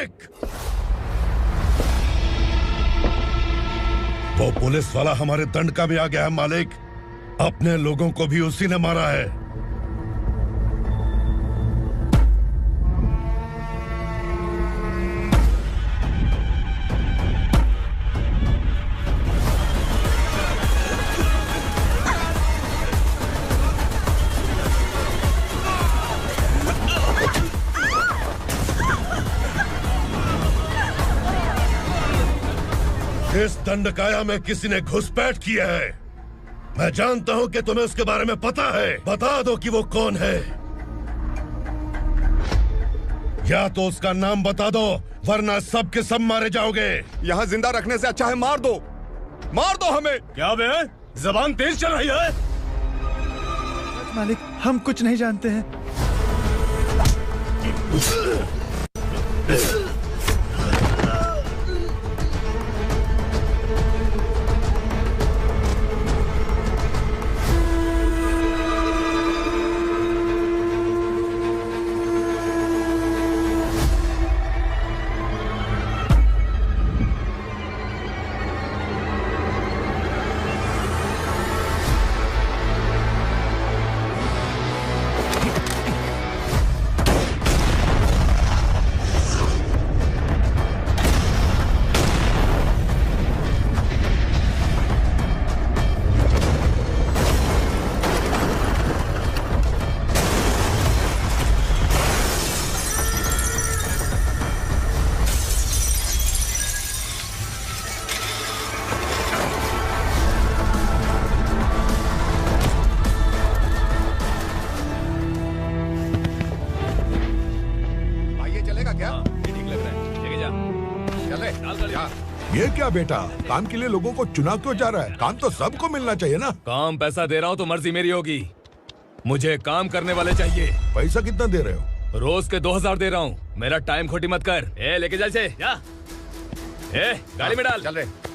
मालिक। वो पुलिस वाला हमारे दंड का भी आ गया है मालिक। अपने लोगों को भी उसी ने मारा है। इस दंडकाया में किसी ने घुसपैठ किया है। मैं जानता हूं कि तुम्हें उसके बारे में पता है। बता दो कि वो कौन है, या तो उसका नाम बता दो, वरना सब के सब मारे जाओगे। यहाँ जिंदा रखने से अच्छा है मार दो हमें। क्या बे, जबान तेज चल रही है? मालिक, हम कुछ नहीं जानते हैं। ये क्या बेटा, काम के लिए लोगों को चुना क्यों जा रहा है? काम तो सबको मिलना चाहिए ना। काम पैसा दे रहा हूँ तो मर्जी मेरी होगी। मुझे काम करने वाले चाहिए। पैसा कितना दे रहे हो? रोज के 2000 दे रहा हूँ। मेरा टाइम खोटी मत कर। लेके चल से जा। गाड़ी में डाल। चल रहे।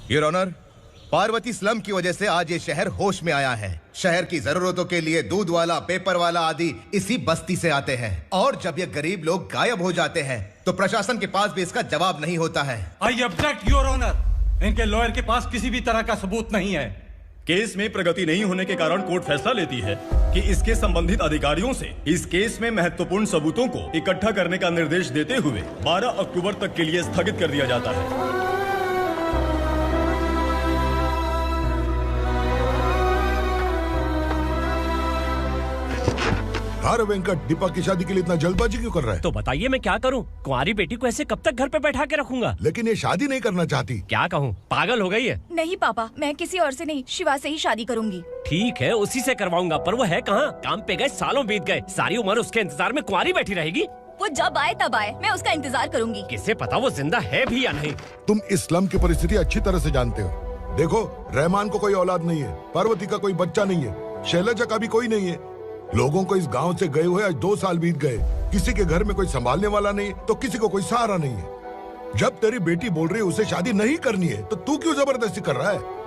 योर ऑनर, पार्वती स्लम की वजह से आज ये शहर होश में आया है। शहर की जरूरतों के लिए दूध वाला, पेपर वाला आदि इसी बस्ती से आते हैं, और जब ये गरीब लोग गायब हो जाते हैं तो प्रशासन के पास भी इसका जवाब नहीं होता है। I object your honour. इनके लॉयर के पास किसी भी तरह का सबूत नहीं है। केस में प्रगति नहीं होने के कारण कोर्ट फैसला लेती है कि इसके संबंधित अधिकारियों से इस केस में महत्वपूर्ण सबूतों को इकट्ठा करने का निर्देश देते हुए 12 अक्टूबर तक के लिए स्थगित कर दिया जाता है। अरे वेंकट, दीपा की शादी के लिए इतना जल्दबाजी क्यों कर रहा है? तो बताइए मैं क्या करूं? कुंवारी बेटी को ऐसे कब तक घर पे बैठा के रखूंगा? लेकिन ये शादी नहीं करना चाहती। क्या कहूं, पागल हो गई है? नहीं पापा, मैं किसी और से नहीं, शिवा से ही शादी करूंगी। ठीक है, उसी से करवाऊंगा, पर वो है कहाँ? काम पे गए, सालों बीत गए, सारी उम्र उसके इंतजार में कुंवारी बैठी रहेगी। वो जब आए तब आए, मैं उसका इंतजार करूंगी। किसे पता वो जिंदा है भी या नहीं। तुम इस्लाम की परिस्थिति अच्छी तरह से जानते हो। देखो, रहमान को कोई औलाद नहीं है, पार्वती का कोई बच्चा नहीं है, शैलजा का भी कोई नहीं है। लोगों को इस गांव से गए हुए आज 2 साल बीत गए। किसी के घर में कोई संभालने वाला नहीं, तो किसी को कोई सहारा नहीं है। जब तेरी बेटी बोल रही है उसे शादी नहीं करनी है, तो तू क्यों जबरदस्ती कर रहा है?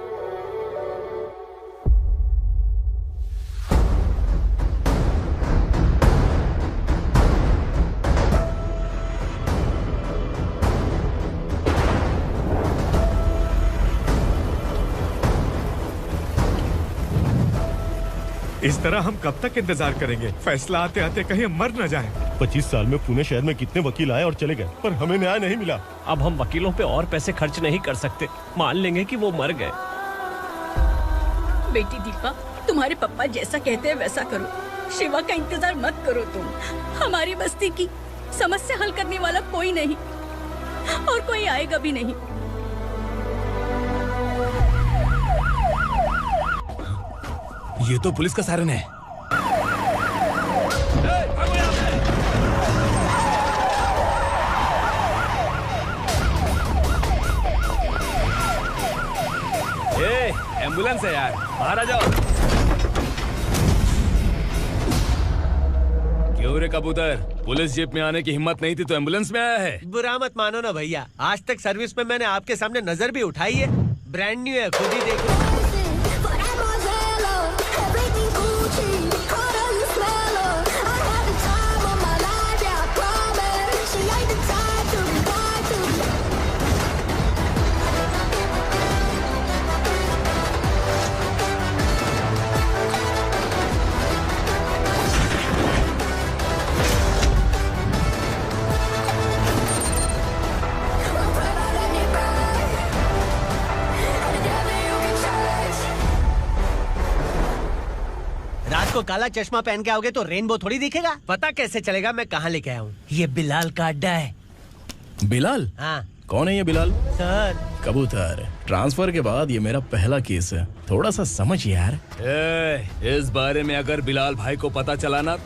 इस तरह हम कब तक इंतजार करेंगे? फैसला आते आते कहीं मर न जाए। 25 साल में पुणे शहर में कितने वकील आए और चले गए, पर हमें न्याय नहीं मिला। अब हम वकीलों पे और पैसे खर्च नहीं कर सकते। मान लेंगे कि वो मर गए। बेटी दीपा, तुम्हारे पापा जैसा कहते हैं वैसा करो। शिवा का इंतजार मत करो तुम। हमारी बस्ती की समस्या हल करने वाला कोई नहीं, और कोई आएगा भी नहीं। ये तो पुलिस का सायरन है। एम्बुलेंस है यार, बाहर आ जाओ। क्यों रे कबूतर, पुलिस जीप में आने की हिम्मत नहीं थी तो एम्बुलेंस में आया है? बुरा मत मानो ना भैया, आज तक सर्विस में मैंने आपके सामने नजर भी उठाई है। ब्रांड न्यू है, खुद ही देखो। रात को काला चश्मा पहन के आओगे तो रेनबो थोड़ी दिखेगा। पता कैसे चलेगा मैं कहाँ लेके आया हूँ? ये बिलाल का अड्डा है। बिलाल? हाँ। कौन है ये बिलाल? सर कबूतर, ट्रांसफर के बाद ये मेरा पहला केस है, थोड़ा सा समझ यार। इस बारे में अगर बिलाल भाई को पता चला ना।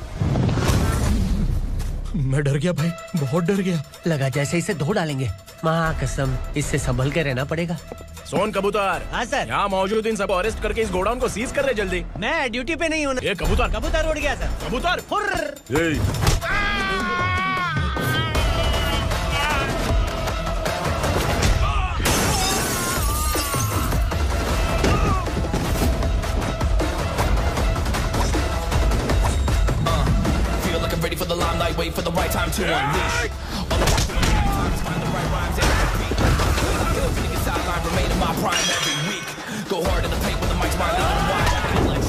मैं डर गया भाई, बहुत डर गया। लगा जैसे इसे धो डालेंगे। माँ कसम, इससे संभल के रहना पड़ेगा। सोन कबूतर। हाँ सर। यहाँ मौजूद इन सबको अरेस्ट करके इस गोडाउन को सीज कर रहे जल्दी। मैं ड्यूटी पे नहीं हूँ। ये कबूतर। कबूतर उड़ गया सर। कबूतर। Feel like I'm ready for the limelight, wait for the right time to unleash. All I want to do is find the right rhymes and beat. Kill to the sideline, remain in my prime every week. Go hard in the paint with the mic's my little wide. I feel like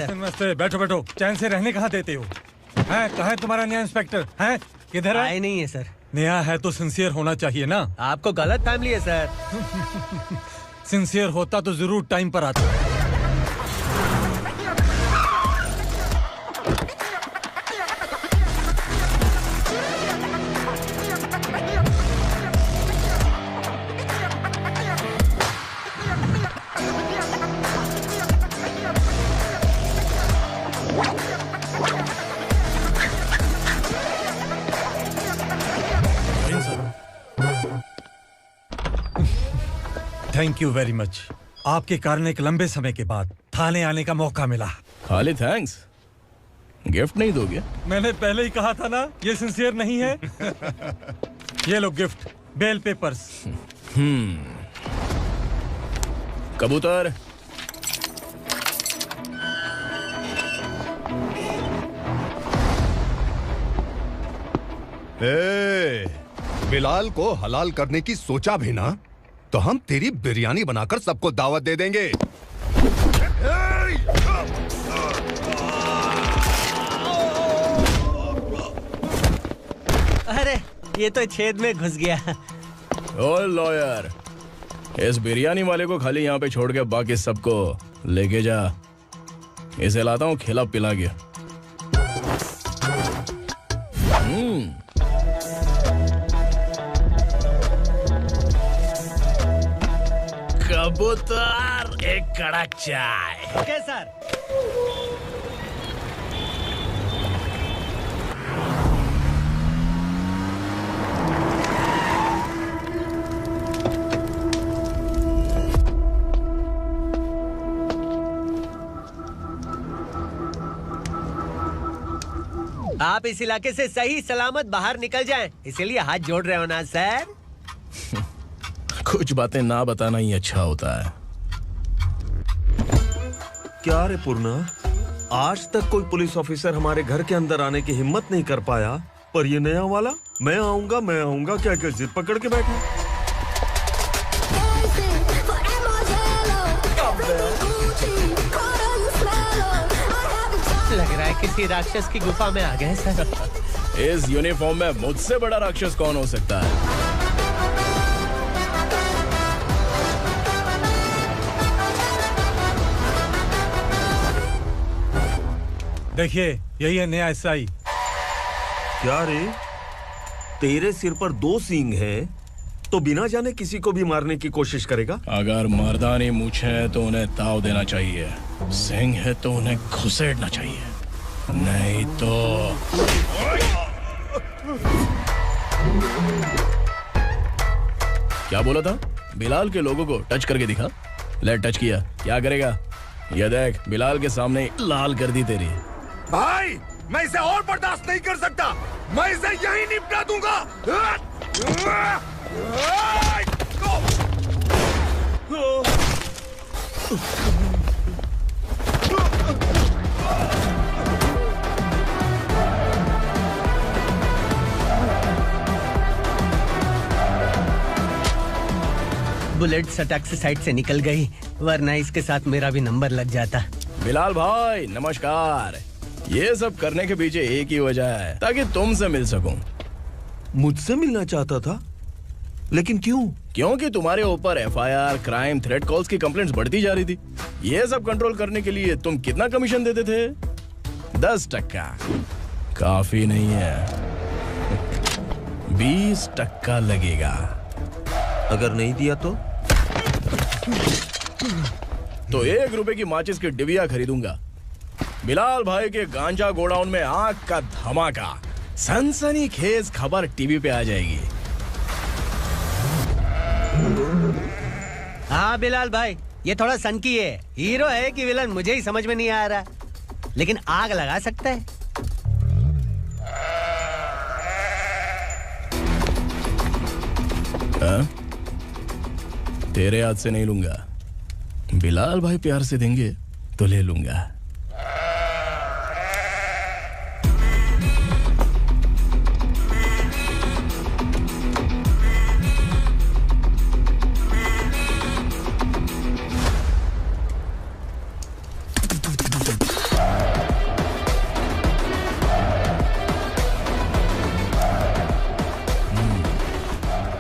नमस्ते, बैठो बैठो। चैन से रहने कहाँ देते हो? हैं, कहाँ है तुम्हारा नया इंस्पेक्टर? हैं, किधर है? आए नहीं है सर। नया है तो सिंसियर होना चाहिए ना। आपको गलत फैमिली है सर। सिंसियर होता तो जरूर टाइम पर आता। Thank you very much. आपके कारण एक लंबे समय के बाद थाने आने का मौका मिला। खाली थैंक्स, गिफ्ट नहीं दोगे? मैंने पहले ही कहा था ना, ये सिंसियर नहीं है। ये लो गिफ्ट, बेल पेपर्स। कबूतर, बिलाल को हलाल करने की सोचा भी ना तो हम तेरी बिरयानी बनाकर सबको दावत दे देंगे। अरे ये तो छेद में घुस गया। ओ लॉयर, इस बिरयानी वाले को खाली यहाँ पे छोड़ के बाकी सबको लेके जा। इसे लाता हूँ खिला पिला के। कबूतर, एक कड़क चाय। Okay sir. आप इस इलाके से सही सलामत बाहर निकल जाएं, इसीलिए हाथ जोड़ रहे हो ना सर? कुछ बातें ना बताना ही अच्छा होता है। क्या रे पूर्णा, आज तक कोई पुलिस ऑफिसर हमारे घर के अंदर आने की हिम्मत नहीं कर पाया, पर ये नया वाला मैं आऊंगा क्या जिद पकड़ के बैठा। लग रहा है किसी राक्षस की गुफा में आ गए सर। इस यूनिफॉर्म में मुझसे बड़ा राक्षस कौन हो सकता है? देखिए, यही है नया एसआई। क्या रे, तेरे सिर पर 2 सींग है तो बिना जाने किसी को भी मारने की कोशिश करेगा? अगर मर्दानी मूछें है तो उन्हें ताव देना चाहिए, सिंह है तो उन्हें घुसेड़ना चाहिए, नहीं तो। क्या बोला था? बिलाल के लोगों को टच करके दिखा। ले टच किया, क्या करेगा? ये देख, बिलाल के सामने लाल कर दी तेरी। भाई, मैं इसे और बर्दाश्त नहीं कर सकता, मैं इसे यहीं निपटा दूंगा। बुलेट सटक से साइड से निकल गई, वरना इसके साथ मेरा भी नंबर लग जाता। बिलाल भाई नमस्कार। ये सब करने के पीछे एक ही वजह है, ताकि तुमसे मिल सकूं। मुझसे मिलना चाहता था? लेकिन क्यों? क्योंकि तुम्हारे ऊपर एफआईआर, क्राइम, थ्रेट कॉल्स की कंप्लेंट्स बढ़ती जा रही थी। ये सब कंट्रोल करने के लिए तुम कितना कमीशन देते थे? 10%। काफी नहीं है, 20% लगेगा। अगर नहीं दिया तो 1 रुपए की माचिस की डिबिया खरीदूंगा। बिलाल भाई के गांजा गोडाउन में आग का धमाका, सनसनीखेज खबर टीवी पे आ जाएगी। हाँ बिलाल भाई, ये थोड़ा सनकी है, हीरो है कि विलन मुझे ही समझ में नहीं आ रहा, लेकिन आग लगा सकता है। तेरे हाथ से नहीं लूंगा, बिलाल भाई प्यार से देंगे तो ले लूंगा।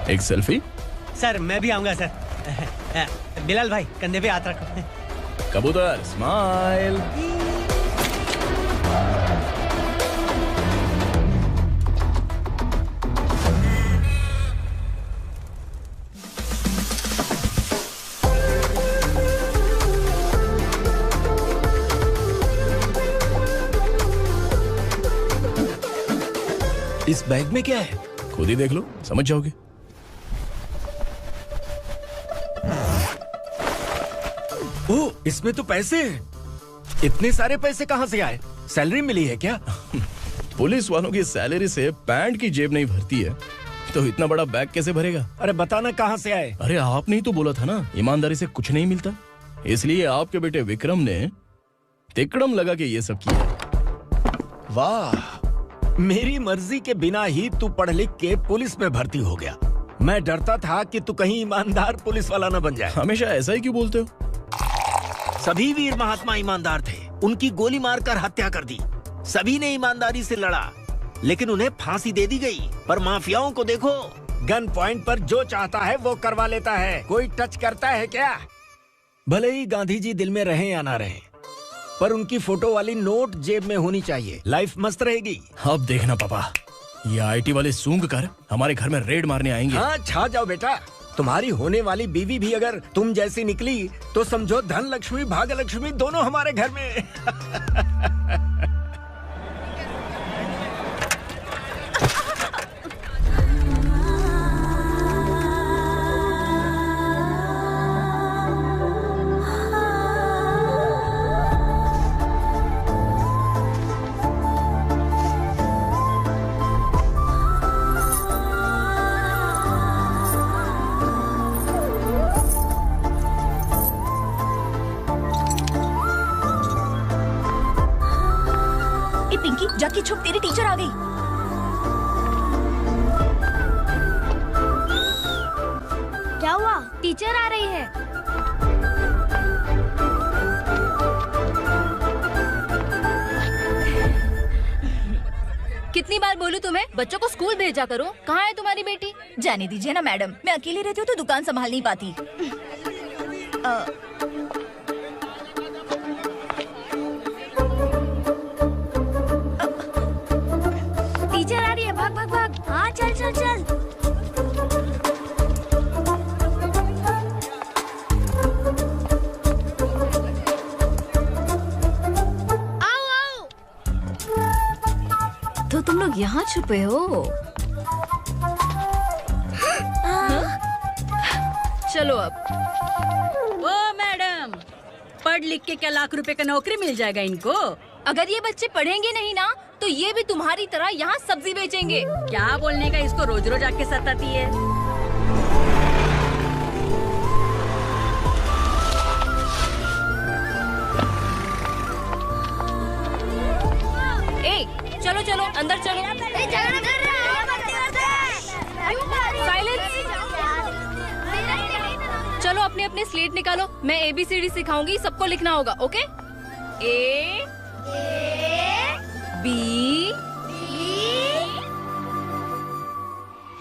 एक सेल्फी? सर मैं भी आऊंगा सर। बिलाल भाई कंधे पे हाथ रखो। कबूतर स्माइल। इस बैग में क्या है? खुद ही देख लो, समझ जाओगे। ओह, इसमें तो पैसे हैं। इतने सारे पैसे कहाँ से आए? सैलरी मिली है क्या? पुलिस वालों की सैलरी से पैंट की जेब नहीं भरती है, तो इतना बड़ा बैग कैसे भरेगा? अरे बताना कहाँ से आए? अरे आपने ही तो बोला था ना, ईमानदारी से कुछ नहीं मिलता, इसलिए आपके बेटे विक्रम ने तिकड़म लगा के ये सब किया। वाह, मेरी मर्जी के बिना ही तू पढ़ लिख के पुलिस में भर्ती हो गया। मैं डरता था कि तू कहीं ईमानदार पुलिस वाला न बन जाए। हमेशा ऐसा ही क्यों बोलते हो? सभी वीर महात्मा ईमानदार थे, उनकी गोली मारकर हत्या कर दी। सभी ने ईमानदारी से लड़ा, लेकिन उन्हें फांसी दे दी गई। पर माफियाओं को देखो, गन पॉइंट पर जो चाहता है वो करवा लेता है। कोई टच करता है क्या? भले ही गांधी जी दिल में रहे या ना रहे, पर उनकी फोटो वाली नोट जेब में होनी चाहिए। लाइफ मस्त रहेगी। अब देखना पापा, ये आईटी वाले सूंघ कर हमारे घर में रेड मारने आएंगे। हाँ, छा जाओ बेटा। तुम्हारी होने वाली बीवी भी अगर तुम जैसी निकली तो समझो धन लक्ष्मी भाग्य लक्ष्मी दोनों हमारे घर में। जाके छुप, तेरी टीचर आ गई। क्या हुआ? टीचर आ रही है। कितनी बार बोलूं तुम्हें, बच्चों को स्कूल भेजा करो। कहाँ है तुम्हारी बेटी? जाने दीजिए ना मैडम, मैं अकेली रहती हूँ तो दुकान संभाल नहीं पाती। टीचर आ रही है, भाग भाग भाग। हाँ चल चल चल। तो तुम लोग यहाँ छुपे हो? चलो अब। ओ मैडम, पढ़ लिख के क्या लाख रुपए का नौकरी मिल जाएगा इनको? अगर ये बच्चे पढ़ेंगे नहीं ना तो ये भी तुम्हारी तरह यहाँ सब्जी बेचेंगे। क्या बोलने का, इसको रोज रोज आके सताती है। चलो चलो अंदर चलो। चलो अपने अपने स्लेट निकालो, मैं ABCD सिखाऊंगी, सबको लिखना होगा। ओके? A B।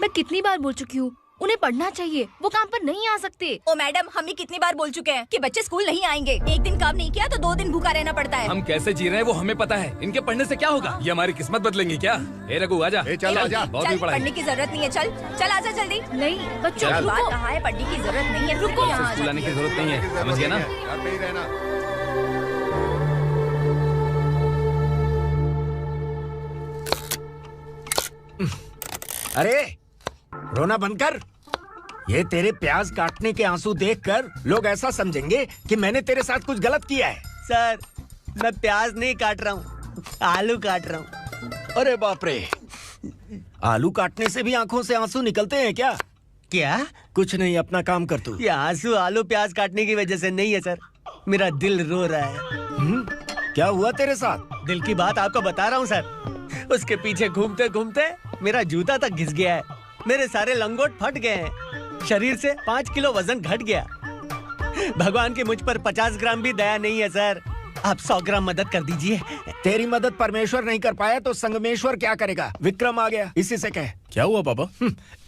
मैं कितनी बार बोल चुकी हूँ, उन्हें पढ़ना चाहिए, वो काम पर नहीं आ सकते। ओ मैडम, हम भी कितनी बार बोल चुके हैं कि बच्चे स्कूल नहीं आएंगे। एक दिन काम नहीं किया तो 2 दिन भूखा रहना पड़ता है। हम कैसे जी रहे हैं वो हमें पता है, इनके पढ़ने से क्या होगा? ये हमारी किस्मत बदलेंगे क्या? ए रघु आजा। चल आजा, बहुत भी पढ़ाई। पढ़ने की जरूरत नहीं है, चल चल आजा जल्दी। नहीं बच्चों की बात कहाँ है, पढ़ने की जरूरत नहीं है। रुको, स्कूल आने की जरूरत नहीं है, समझ गया ना? घर पे ही रहना। अरे रोना बंद कर। ये तेरे प्याज काटने के आंसू देखकर लोग ऐसा समझेंगे कि मैंने तेरे साथ कुछ गलत किया है। सर, मैं प्याज नहीं काट रहा हूँ, आलू काट रहा हूँ। अरे बाप रे, आलू काटने से भी आंखों से आंसू निकलते हैं क्या? क्या? कुछ नहीं, अपना काम कर तू। ये आंसू आलू प्याज काटने की वजह से नहीं है सर, मेरा दिल रो रहा है। क्या हुआ तेरे साथ? दिल की बात आपको बता रहा हूँ सर। उसके पीछे घूमते घूमते मेरा जूता तक घिस गया है, मेरे सारे लंगोट फट गए हैं, शरीर से 5 किलो वजन घट गया। भगवान की मुझ पर 50 ग्राम भी दया नहीं है सर, आप 100 ग्राम मदद कर दीजिए। तेरी मदद परमेश्वर नहीं कर पाया तो संगमेश्वर क्या करेगा? विक्रम आ गया, इसी से कह। क्या हुआ पापा?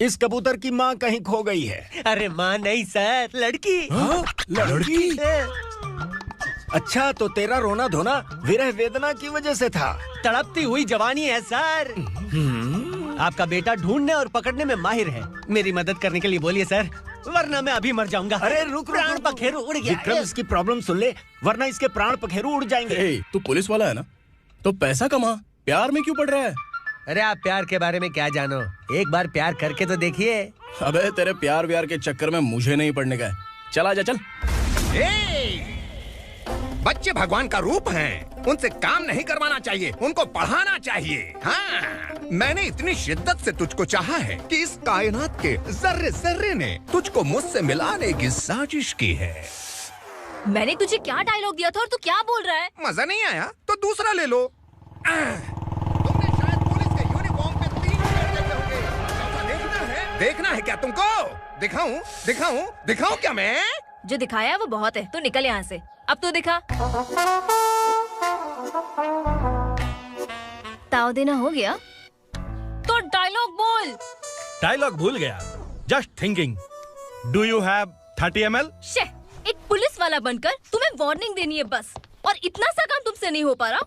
इस कबूतर की माँ कहीं खो गई है। अरे माँ नहीं सर, लड़की। लड़की? अच्छा, तो तेरा रोना धोना विरह वेदना की वजह से था। तड़पती हुई जवानी है सर। आपका बेटा ढूंढने और पकड़ने में माहिर है, मेरी मदद करने के लिए बोलिए सर, वरना मैं अभी मर जाऊंगा। अरे रुक, प्राण पखेरु उड़ गया। विक्रम, इसकी प्रॉब्लम सुन ले, वरना इसके प्राण पखेरु उड़ जाएंगे। तू पुलिस वाला है ना, तो पैसा कमा, प्यार में क्यों पड़ रहा है? अरे आप प्यार के बारे में क्या जानो, एक बार प्यार करके तो देखिए। अबे तेरे प्यार व्यार के चक्कर में मुझे नहीं पड़ने का है, चल आजा चल। बच्चे भगवान का रूप हैं, उनसे काम नहीं करवाना चाहिए, उनको पढ़ाना चाहिए। हाँ, मैंने इतनी शिद्दत से तुझको चाहा है कि इस कायनात के जर्रे जर्रे ने तुझको मुझसे मिलाने की साजिश की है। मैंने तुझे क्या डायलॉग दिया था और तू क्या बोल रहा है? मजा नहीं आया तो दूसरा ले लो। तुमने शायद पुलिस के यूनिफॉर्म पे 3 शेर देखे होंगे। देखना है क्या तुमको? दिखाऊं दिखाऊं दिखाऊं क्या मैं? जो दिखाया वो बहुत है, तू निकल यहाँ से। अब तो दिखा। ताव देना हो गया तो डायलॉग बोल। डायलॉग भूल गया। Just thinking, do you have 30 ml? एक पुलिस वाला बनकर तुम्हें वार्निंग देनी है बस, और इतना सा काम तुमसे नहीं हो पा रहा।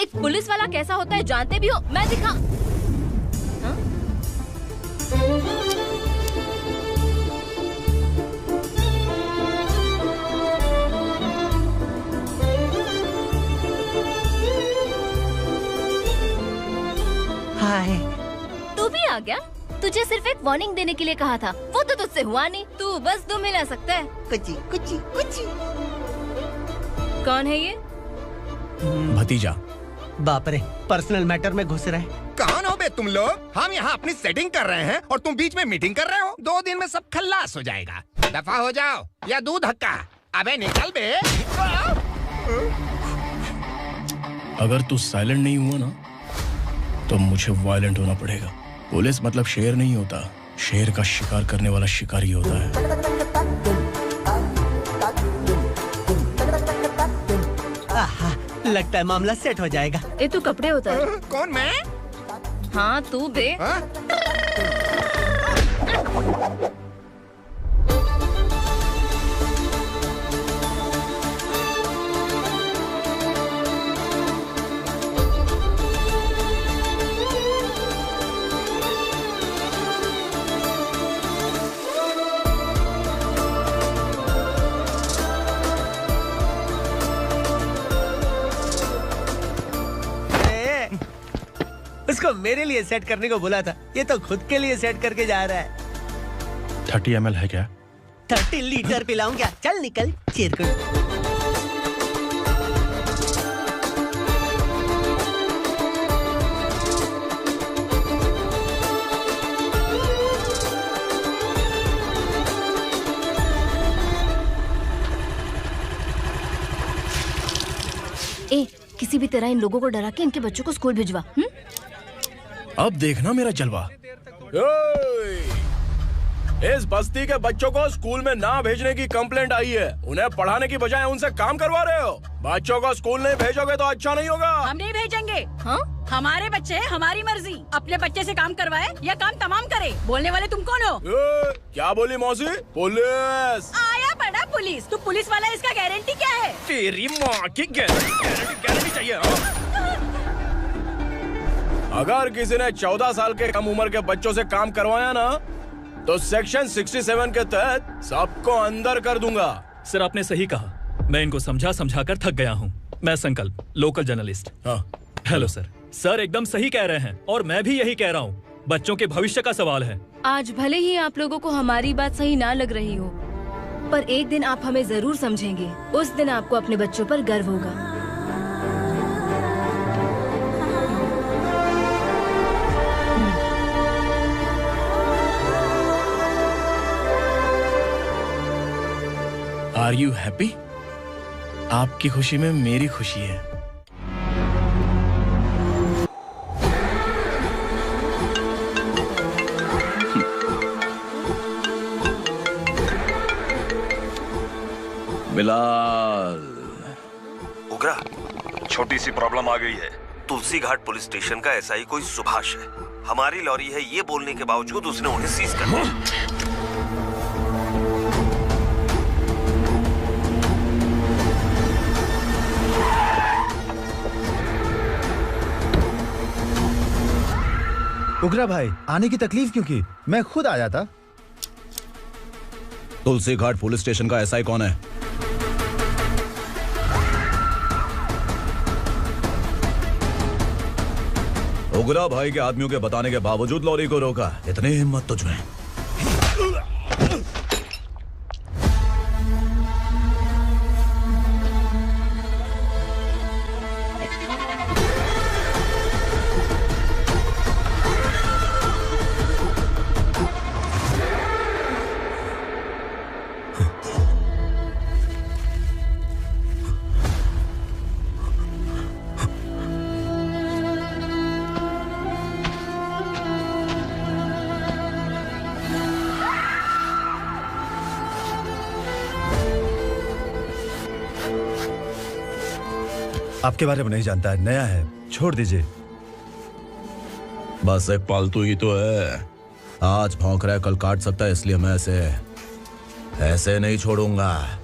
एक पुलिस वाला कैसा होता है जानते भी हो, मैं दिखा। हाँ? हाय, तू भी आ गया? तुझे सिर्फ एक वार्निंग देने के लिए कहा था, वो तो तुझसे हुआ नहीं। तू बस दुम हिला सकता है। कुची कुची कुची। कौन है ये? भतीजा। बाप रे, पर्सनल मैटर में घुस रहे। कौन हो बे तुम लोग? हम यहाँ अपनी सेटिंग कर रहे हैं और तुम बीच में मीटिंग कर रहे हो। 2 दिन में सब खल्लास हो जाएगा। दफा हो जाओ या दूध हक्का। अबे निकल बे। अगर तू साइलेंट नहीं हुआ ना तो मुझे वायलेंट होना पड़ेगा। पुलिस मतलब शेर नहीं होता, शेर का शिकार करने वाला शिकारी होता है। लगता है मामला सेट हो जाएगा। ए तू कपड़े उतार। कौन मैं? हाँ तू बे। उसको मेरे लिए सेट करने को बोला था, ये तो खुद के लिए सेट करके जा रहा है। 30 ml है क्या? 30 लीटर पिलाऊं क्या? चल निकल चिरकुट। ए किसी भी तरह इन लोगों को डरा के इनके बच्चों को स्कूल भिजवा। अब देखना मेरा जलवा। इस बस्ती के बच्चों को स्कूल में ना भेजने की कंप्लेंट आई है। उन्हें पढ़ाने की बजाय उनसे काम करवा रहे हो। बच्चों को स्कूल नहीं भेजोगे तो अच्छा नहीं होगा। हम नहीं भेजेंगे। हाँ? हमारे बच्चे हमारी मर्जी। अपने बच्चे से काम करवाए या काम तमाम करे। बोलने वाले तुम कौन हो? क्या बोली मौसी? पुलिस आया पड़ा पुलिस। तू पुलिस वाला, इसका गारंटी क्या है? तेरी माँ की गारंटी चाहिए। अगर किसी ने 14 साल के कम उम्र के बच्चों से काम करवाया ना तो सेक्शन 67 के तहत सबको अंदर कर दूंगा। सर आपने सही कहा। मैं इनको समझा कर थक गया हूँ। मैं संकल्प, local journalist. Hello sir. Sir एकदम सही कह रहे हैं और मैं भी यही कह रहा हूँ। बच्चों के भविष्य का सवाल है। आज भले ही आप लोगों को हमारी बात सही ना लग रही हो, पर एक दिन आप हमें जरूर समझेंगे। उस दिन आपको अपने बच्चों पर गर्व होगा। Are you happy? आपकी खुशी में मेरी खुशी है। बिलाल। उगरा, छोटी सी प्रॉब्लम आ गई है। तुलसी घाट पुलिस स्टेशन का एसआई कोई सुभाष है। हमारी लॉरी है ये बोलने के बावजूद उसने उन्हें सीज कर दिया। उगरा भाई, आने की तकलीफ क्यों की? मैं खुद आ जाता। तुलसी घाट पुलिस स्टेशन का एसआई कौन है? उगरा भाई के आदमियों के बताने के बावजूद लॉरी को रोका। इतनी हिम्मत तुझमें? आपके बारे में नहीं जानता है, नया है, छोड़ दीजिए। बस एक पालतू ही तो है। आज भौंक रहा है, कल काट सकता है, इसलिए मैं ऐसे नहीं छोड़ूंगा।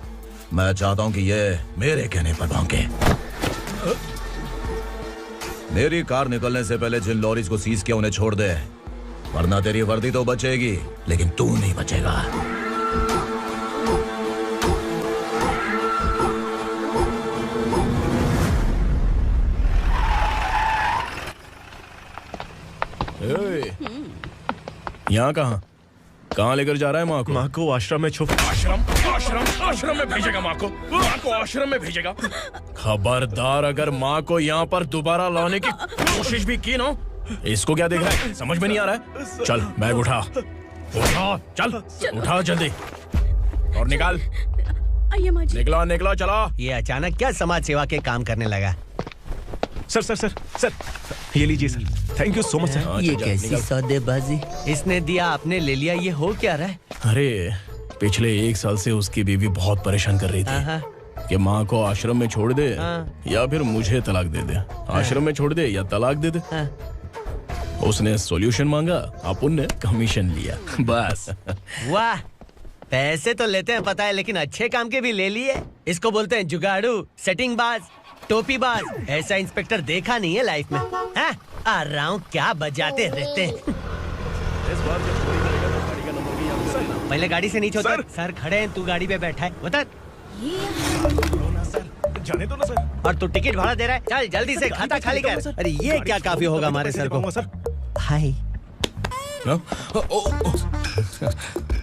मैं चाहता हूं कि ये मेरे कहने पर भौंके। मेरी कार निकलने से पहले जिन लॉरीज को सीज किया उन्हें छोड़ दे, वरना तेरी वर्दी तो बचेगी लेकिन तू नहीं बचेगा। यहाँ कहाँ लेकर जा रहा है माँ को? माँ को आश्रम में छुप। आश्रम में भेजेगा माँ को? माँ को आश्रम में भेजेगा? खबरदार, अगर माँ को यहाँ पर दोबारा लाने की कोशिश भी की ना, इसको क्या देख रहा है? समझ में नहीं आ रहा है? चल बैग उठा, चल उठा जल्दी और निकाल। आइए माँ जी। निकला चला। ये अचानक क्या समाज सेवा के काम करने लगा? सर सर सर सर ये लीजिए sir, thank you so much sir. ये कैसी सौदेबाजी? इसने दिया आपने ले लिया, ये हो क्या रहा है? अरे पिछले 1 साल से उसकी बीवी बहुत परेशान कर रही थी कि माँ को आश्रम में छोड़ दे या फिर मुझे तलाक दे दे, आश्रम में छोड़ दे या तलाक दे दे। उसने सॉल्यूशन मांगा, अपन ने कमीशन लिया, बस। वाह, पैसे तो लेते हैं पता है, लेकिन अच्छे काम के भी ले लिए। इसको बोलते हैं जुगाड़ू, सेटिंग बाज, टोपी बाज। ऐसा इंस्पेक्टर देखा नहीं है लाइफ में। हाँ, आ रहा हूँ, क्या बजाते रहते हैं। पहले गाड़ी से नीचे उतर। सर खड़े हैं, तू गाड़ी पे बैठा है, उतर। जाने दो ना सर। और तू टिकट भाड़ा दे रहा है, चल जल्दी से खाता खाली कर। अरे ये क्या काफी होगा हमारे सर को। हाय।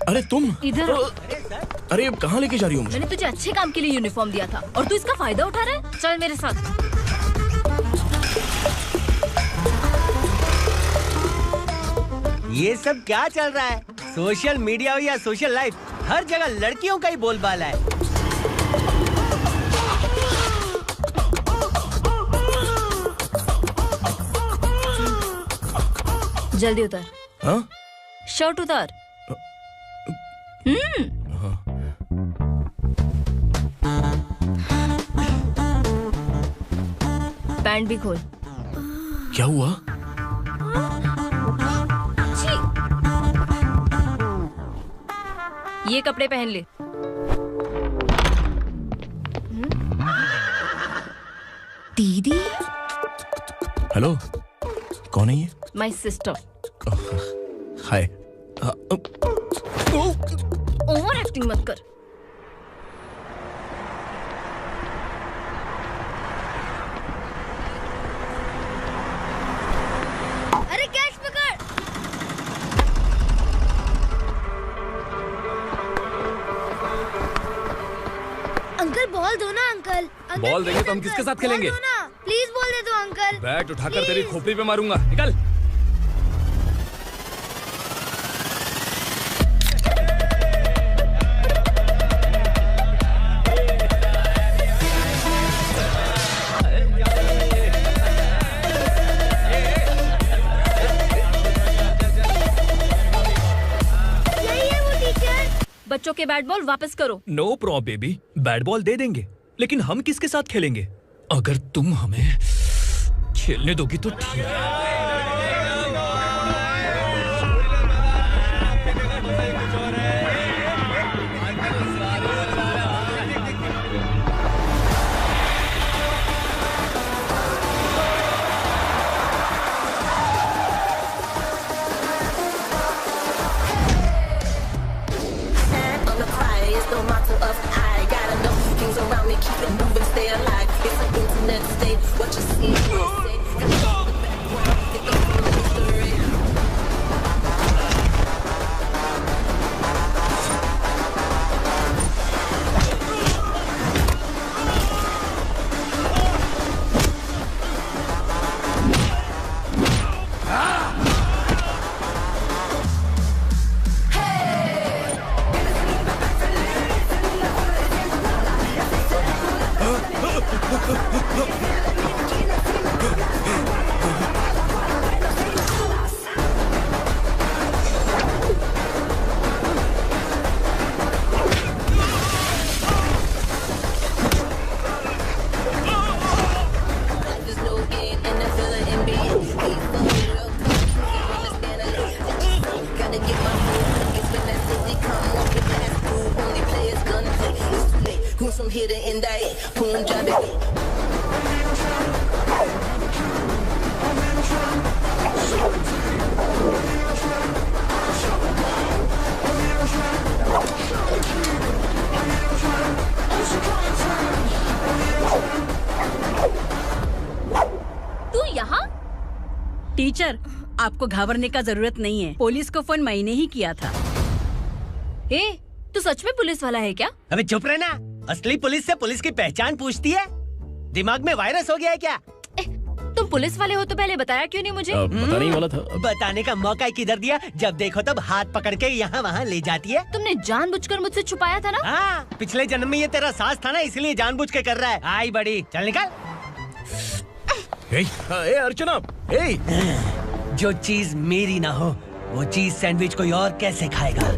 अरे तुम इधर। अरे कहाँ लेके जा रही हो मुझे? मैंने तुझे अच्छे काम के लिए यूनिफॉर्म दिया था और तू इसका फायदा उठा रहा है। चल मेरे साथ। ये सब क्या चल रहा है? सोशल मीडिया हो या सोशल लाइफ, हर जगह लड़कियों का ही बोलबाला है। जल्दी उतर। हाँ? शर्ट उतार। पैंट भी खोल। क्या हुआ? ये कपड़े पहन ले। दीदी। हेलो, कौन है ये? My sister. Hi. Over acting मत कर। अरे कैच पकड़। अंकल बॉल दो ना अंकल। बॉल देंगे तो हम किसके साथ खेलेंगे? प्लीज बॉल दे दो अंकल। बैट उठाकर तेरी खोपड़ी पे मारूंगा, निकल। बच्चों के बैट बॉल वापस करो। No problem baby, bat ball दे देंगे, लेकिन हम किसके साथ खेलेंगे? अगर तुम हमें खेलने दोगी तो ठीक है। टीचर, आपको घबराने का जरूरत नहीं है। पुलिस को फोन मैंने ही किया था। ए, तू सच में पुलिस वाला है क्या? अबे चुप रहना। असली पुलिस से पुलिस की पहचान पूछती है? दिमाग में वायरस हो गया है क्या? तुम पुलिस वाले हो तो पहले बताया क्यों नहीं मुझे? बताने ही वाला था। बताने का मौका किधर दिया? जब देखो तब हाथ पकड़ के यहाँ वहाँ ले जाती है। तुमने जानबूझकर मुझसे छुपाया था ना? हाँ, पिछले जन्म में ये तेरा सास था ना, इसलिए जानबूझ के कर रहा है। आई बड़ी, चल निकल। ए अर्चना, जो चीज मेरी ना हो वो चीज सैंडविच कोई और कैसे खाएगा?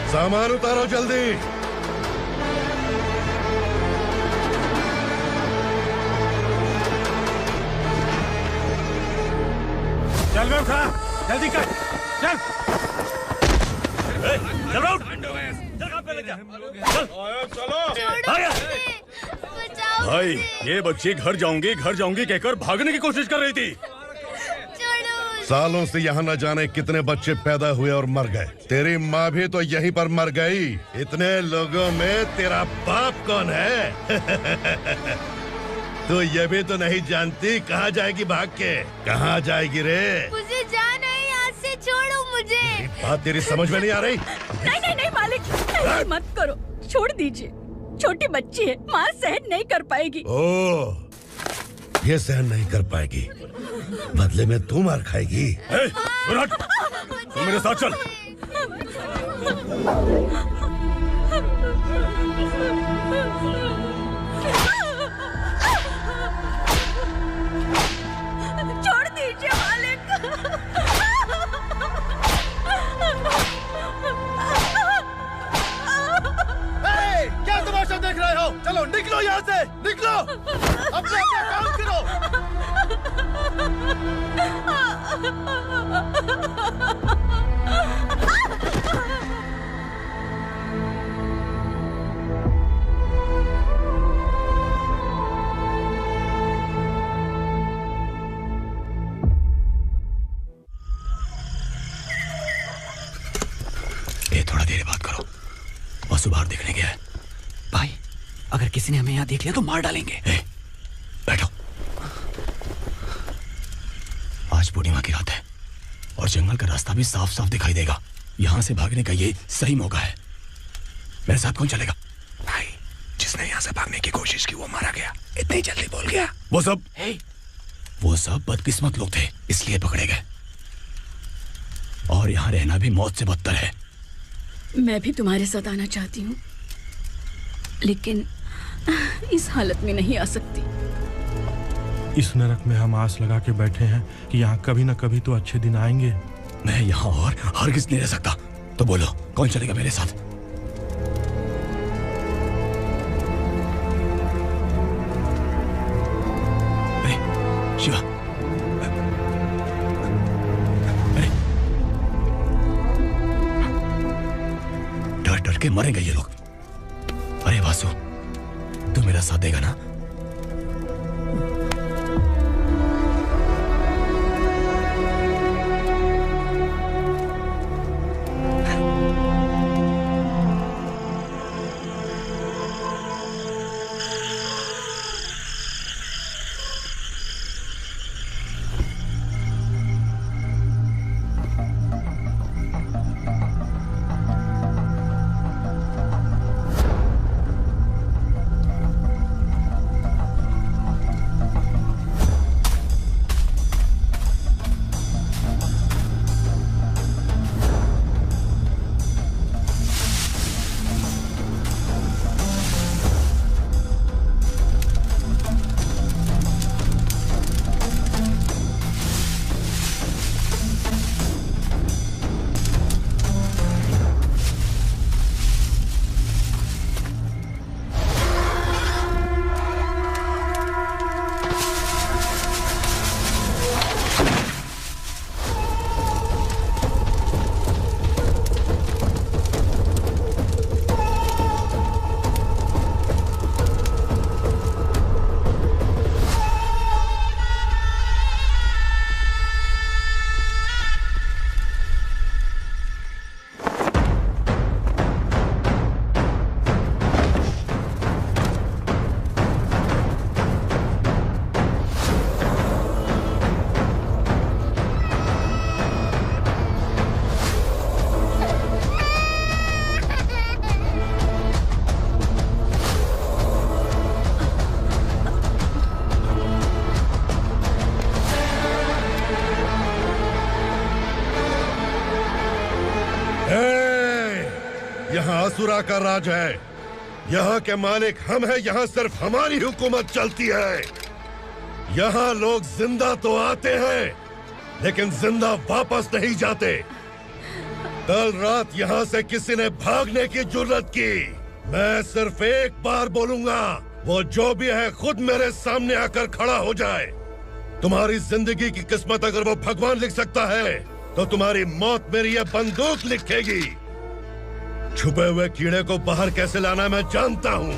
सामान उतारो जल्दी। चल बे उठा, जल्दी कर, चल। चल राउंड, चलो। भाई ये बच्ची घर जाऊंगी कहकर भागने की कोशिश कर रही थी। सालों से यहाँ न जाने कितने बच्चे पैदा हुए और मर गए। तेरी माँ भी तो यहीं पर मर गई। इतने लोगों में तेरा बाप कौन है? तो ये भी तो नहीं जानती कहाँ जाएगी भाग के? कहाँ जाएगी रे? मुझे जाना है, यहाँ से छोड़ो मुझे। बात तेरी समझ में नहीं आ रही? नहीं मालिक, ऐसे मत करो, छोड़ दीजिए। छोटी बच्ची है, माँ सहन नहीं कर पाएगी। ओह, ये सहन नहीं कर पाएगी, बदले में तू मार खाएगी। तू मेरे साथ चल। छोड़ दीजिए मालिक। क्या तमाशा देख रहे हो? चलो निकलो यहाँ से, निकलो। अपना काम करो। ये थोड़ा देर बात करो। वासु बाहर देखने गया है। भाई, अगर किसी ने हमें यहाँ देख लिया तो मार डालेंगे। बैठो। आज पूर्णिमा की रात है और जंगल का रास्ता भी साफ साफ दिखाई देगा। यहाँ से भागने का ये सही मौका है। मेरे साथ कौन चलेगा? भाई, जिसने यहाँ से भागने की कोशिश की वो मारा गया। इतनी जल्दी बोल गया। वो सब बदकिस्मत लोग थे, इसलिए पकड़े गए। और यहाँ रहना भी मौत से बदतर है। मैं भी तुम्हारे साथ आना चाहती हूँ, लेकिन इस हालत में नहीं आ सकती। इस नरक में हम आस लगा के बैठे हैं कि यहाँ कभी न कभी तो अच्छे दिन आएंगे। मैं यहाँ और हरगिज़ नहीं रह सकता। तो बोलो, कौन चलेगा मेरे साथ? शिवा, डर डर के मरेंगे ये लोग। अरे वासु, तू मेरा साथ देगा ना? असुरा का राज है। यहाँ के मालिक हम हैं, यहाँ सिर्फ हमारी हुकूमत चलती है। यहाँ लोग जिंदा तो आते हैं लेकिन जिंदा वापस नहीं जाते। कल रात यहाँ से किसी ने भागने की जुर्रत की, मैं सिर्फ एक बार बोलूंगा, वो जो भी है खुद मेरे सामने आकर खड़ा हो जाए। तुम्हारी जिंदगी की किस्मत अगर वो भगवान लिख सकता है तो तुम्हारी मौत मेरी ये बंदूक लिखेगी। छुपे हुए कीड़े को बाहर कैसे लाना मैं जानता हूँ।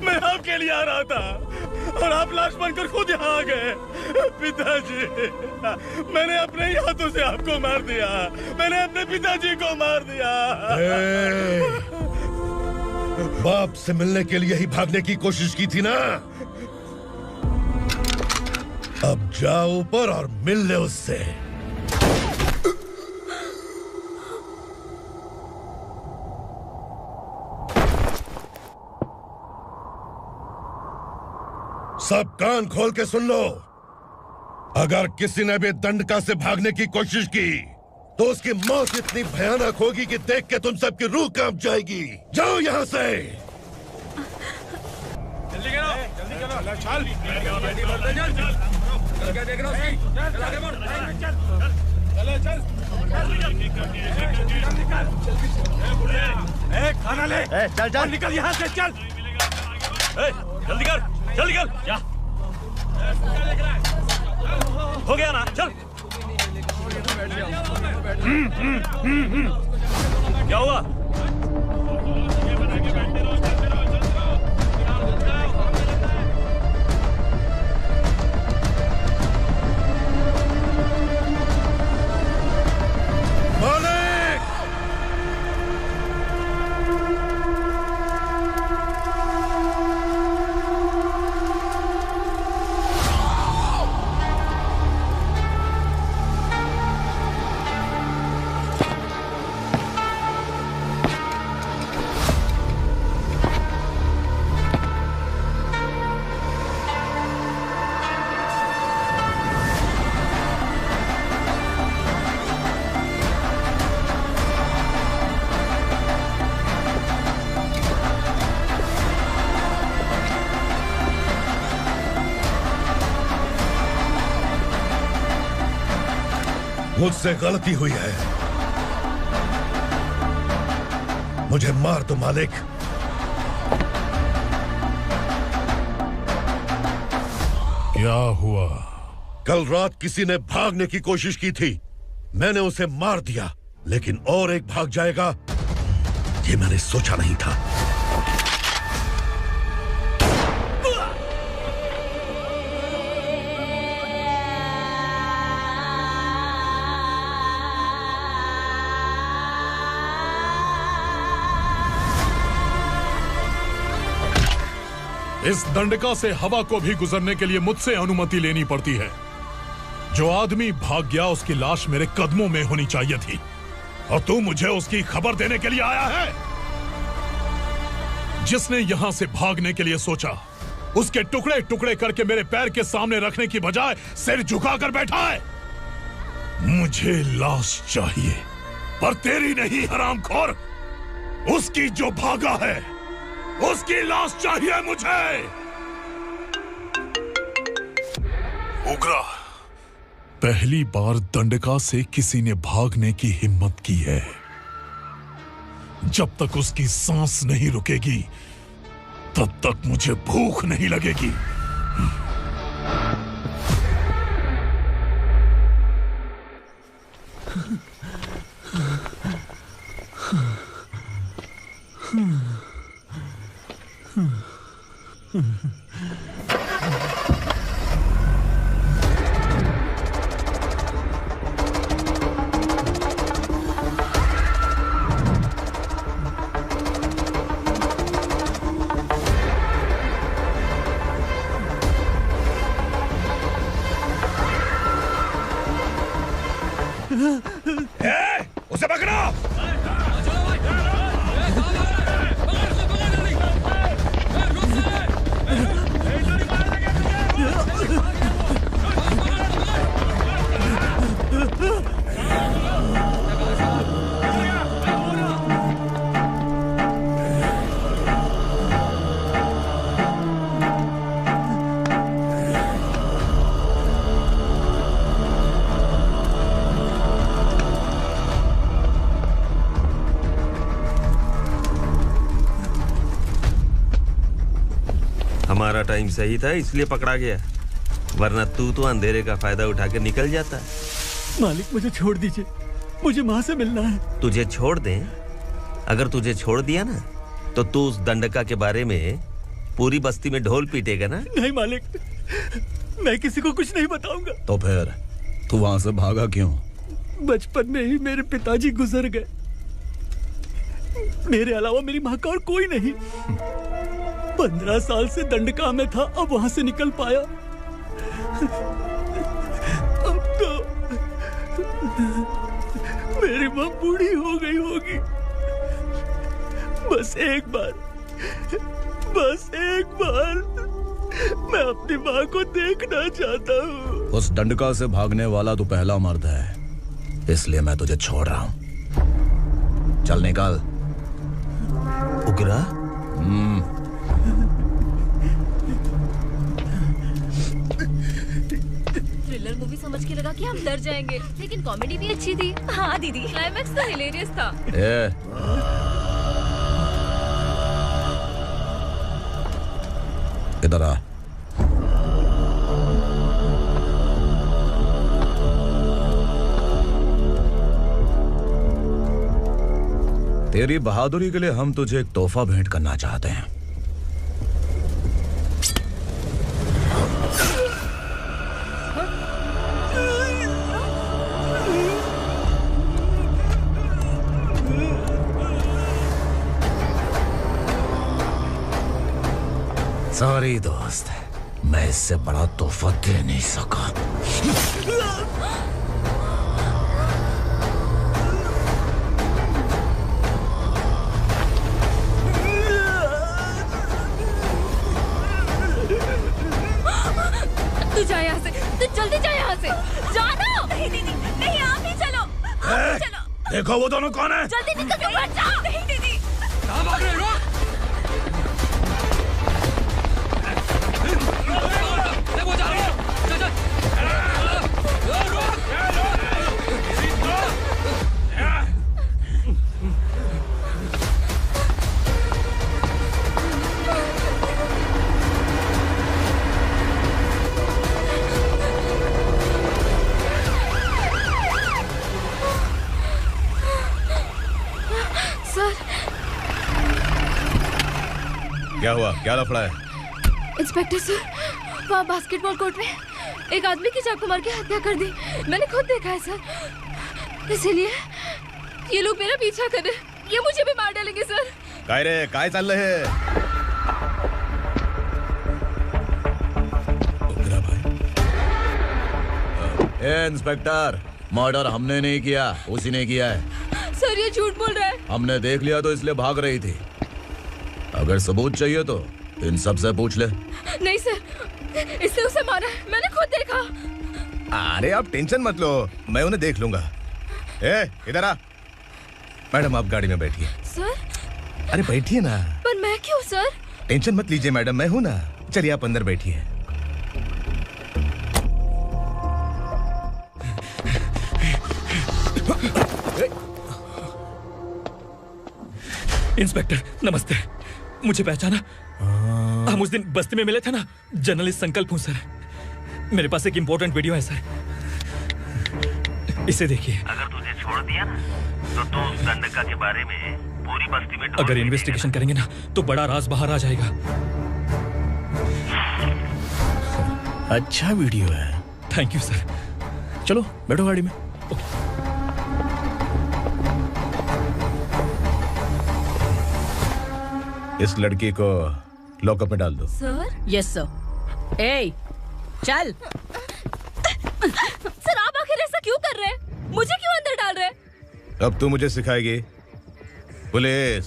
मैं आपके लिए आ रहा था और आप लाश बनकर खुद यहाँ आ गए। पिताजी, मैंने अपने ही हाथों से आपको मार दिया। मैंने अपने पिताजी को मार दिया। बाप से मिलने के लिए ही भागने की कोशिश की थी ना? अब जाओ ऊपर और मिल ले उससे। सब कान खोल के सुन लो। अगर किसी ने भी दंडका से भागने की कोशिश की तो उसकी मौत इतनी भयानक होगी कि देख के तुम सबकी रूह कांप जाएगी। जाओ यहाँ से। जल्दी करो, जल्दी करो, चल। क्या देख रहे हो? चल आगे बढ़, चल। खाना ले। चल निकल यहाँ से, चल। जल्दी कर, जल्दी कर। क्या हो गया ना? चल। क्या हुआ? मुझसे गलती हुई है, मुझे मार दो मालिक। क्या हुआ? कल रात किसी ने भागने की कोशिश की थी, मैंने उसे मार दिया, लेकिन और एक भाग जाएगा ये मैंने सोचा नहीं था। इस दंडका से हवा को भी गुजरने के लिए मुझसे अनुमति लेनी पड़ती है। जो आदमी भाग गया उसकी लाश मेरे कदमों में होनी चाहिए थी, और तू मुझे उसकी खबर देने के लिए आया है। जिसने यहां से भागने के लिए सोचा उसके टुकड़े टुकड़े करके मेरे पैर के सामने रखने की बजाय सिर झुकाकर बैठा है। मुझे लाश चाहिए, पर तेरी नहीं हरामखोर, उसकी जो भागा है उसकी लाश चाहिए मुझे। उग्रा, पहली बार दंडका से किसी ने भागने की हिम्मत की है। जब तक उसकी सांस नहीं रुकेगी तब तक मुझे भूख नहीं लगेगी। उसे पकड़ो। हमारा टाइम सही था इसलिए पकड़ा गया, वरना तू तो अंधेरे का फायदा उठा के निकल जाता। मालिक मुझे छोड़ दीजिए, मुझे माँ से मिलना है। तुझे छोड़ दें? अगर तुझे छोड़ दिया ना तो तू उस दंडका के बारे में पूरी बस्ती में ढोल पीटेगा ना। नहीं मालिक, मैं किसी को कुछ नहीं बताऊंगा। तो फिर तू वहां से भागा क्यों? बचपन में ही मेरे पिताजी गुजर गए, मेरे अलावा मेरी माँ का और कोई नहीं। 15 साल से दंडका में था, अब वहां से निकल पाया। अब तो मेरी माँ बूढ़ी हो गई होगी। बस एक बार मैं अपनी माँ को देखना चाहता हूँ। उस दंडका से भागने वाला तू पहला मर्द है, इसलिए मैं तुझे छोड़ रहा हूँ। चल निकल। उग्रा? थ्रिलर मूवी समझ के लगा कि हम डर जाएंगे, लेकिन कॉमेडी भी अच्छी थी। हाँ दीदी, क्लाइमैक्स तो हिलेरियस था। इधर आ। तेरी बहादुरी के लिए हम तुझे एक तोहफा भेंट करना चाहते हैं। सॉरी दोस्त, मैं इससे बड़ा तोहफा दे नहीं सका। तू जा यहाँ से, तू जल्दी जा यहाँ से। जाना। नहीं दीदी, नहीं आप ही चलो, आप ही चलो। देखो वो दोनों कौन है? जल्दी निकल के मत जाओ। नहीं दीदी। कहाँ भाग रहे हो? क्या हुआ? क्या लफड़ा है? इंस्पेक्टर सर, वहाँ बास्केटबॉल कोर्ट में एक आदमी की चाकू मार के हत्या कर दी। मैंने खुद देखा है सर, इसीलिए ये लोग मेरा पीछा कर रहे, ये मुझे भी मार डालेंगे सर। काय चल रहे? इंस्पेक्टर, मर्डर हमने नहीं किया, उसी ने किया है। सर ये झूठ बोल रहा है। हमने देख लिया तो इसलिए भाग रही थी। अगर सबूत चाहिए तो इन सब से पूछ ले। नहीं सर, इसने उसे मारा है, मैंने खुद देखा। अरे आप टेंशन मत लो, मैं उन्हें देख लूंगा। इधर आ। मैडम आप गाड़ी में बैठिए। सर? अरे बैठिए ना। पर मैं क्यों सर? टेंशन मत लीजिए मैडम, मैं हूं ना। चलिए आप अंदर बैठिए। इंस्पेक्टर नमस्ते, मुझे पहचाना? हम उस दिन बस्ती में मिले थे ना। जर्नलिस्ट संकल्प हूँ सर, मेरे पास एक इम्पोर्टेंट वीडियो है सर, इसे देखिए। अगर तुझे छोड़ दिया ना तो तू उस दंडका के बारे में पूरी बस्ती में अगर इन्वेस्टिगेशन करेंगे ना तो बड़ा राज बाहर आ जाएगा। अच्छा वीडियो है। Thank you sir. चलो बैठो गाड़ी में। इस लड़की को लॉकअप में डाल दो। सर? Yes sir. ए चल। सर आप आखिर ऐसा क्यों कर रहे हैं? मुझे क्यों अब तू मुझे सिखाएगी? पुलिस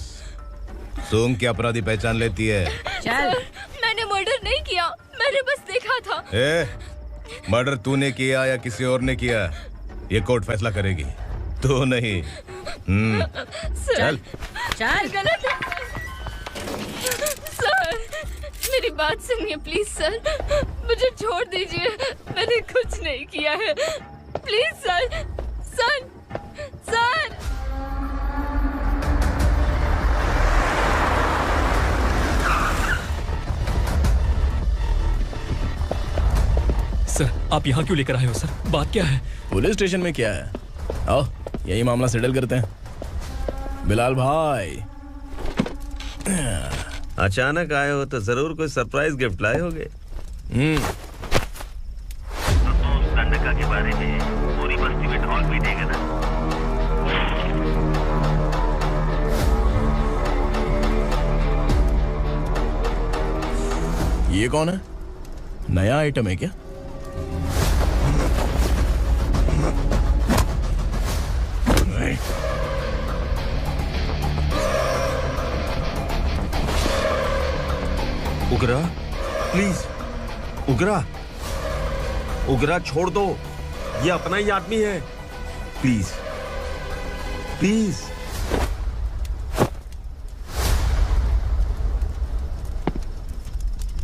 सोंग की अपराधी पहचान लेती है। चल। मैंने मर्डर नहीं किया, मैंने बस देखा था। मर्डर तूने किया या किसी और ने किया, ये कोर्ट फैसला करेगी, तू नहीं। चल चल। गलत है सर, मेरी बात सुनिए प्लीज सर, मुझे छोड़ दीजिए, मैंने कुछ नहीं किया है, please sir. Sir sir sir, आप यहाँ क्यों लेकर आए हो सर? बात क्या है? पुलिस स्टेशन में क्या है? आओ यही मामला सेटल करते हैं। बिलाल भाई, अचानक आए हो तो जरूर कोई सरप्राइज गिफ्ट लाए होगे। तो संडका के बारे में पूरी बस्ती में ढोल पीटेगा ना। ये कौन है? नया आइटम है क्या? उगरा, प्लीज उगरा, उगरा छोड़ दो, ये अपना ही आदमी है, प्लीज प्लीज।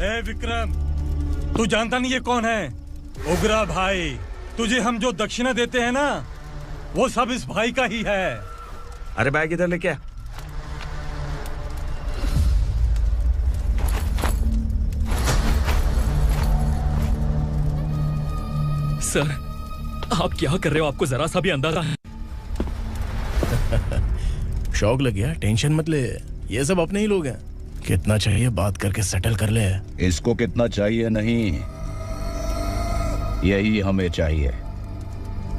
ए विक्रम, तू जानता नहीं ये कौन है? उगरा भाई। तुझे हम जो दक्षिणा देते हैं ना, वो सब इस भाई का ही है। अरे बैग इधर लेके आ। सर, आप क्या कर रहे हो? आपको जरा सा भी अंदाजा है? शौक लग गया? टेंशन मत ले, ये सब अपने ही लोग हैं। कितना चाहिए बात करके सेटल कर ले। इसको कितना चाहिए नहीं, यही हमें चाहिए।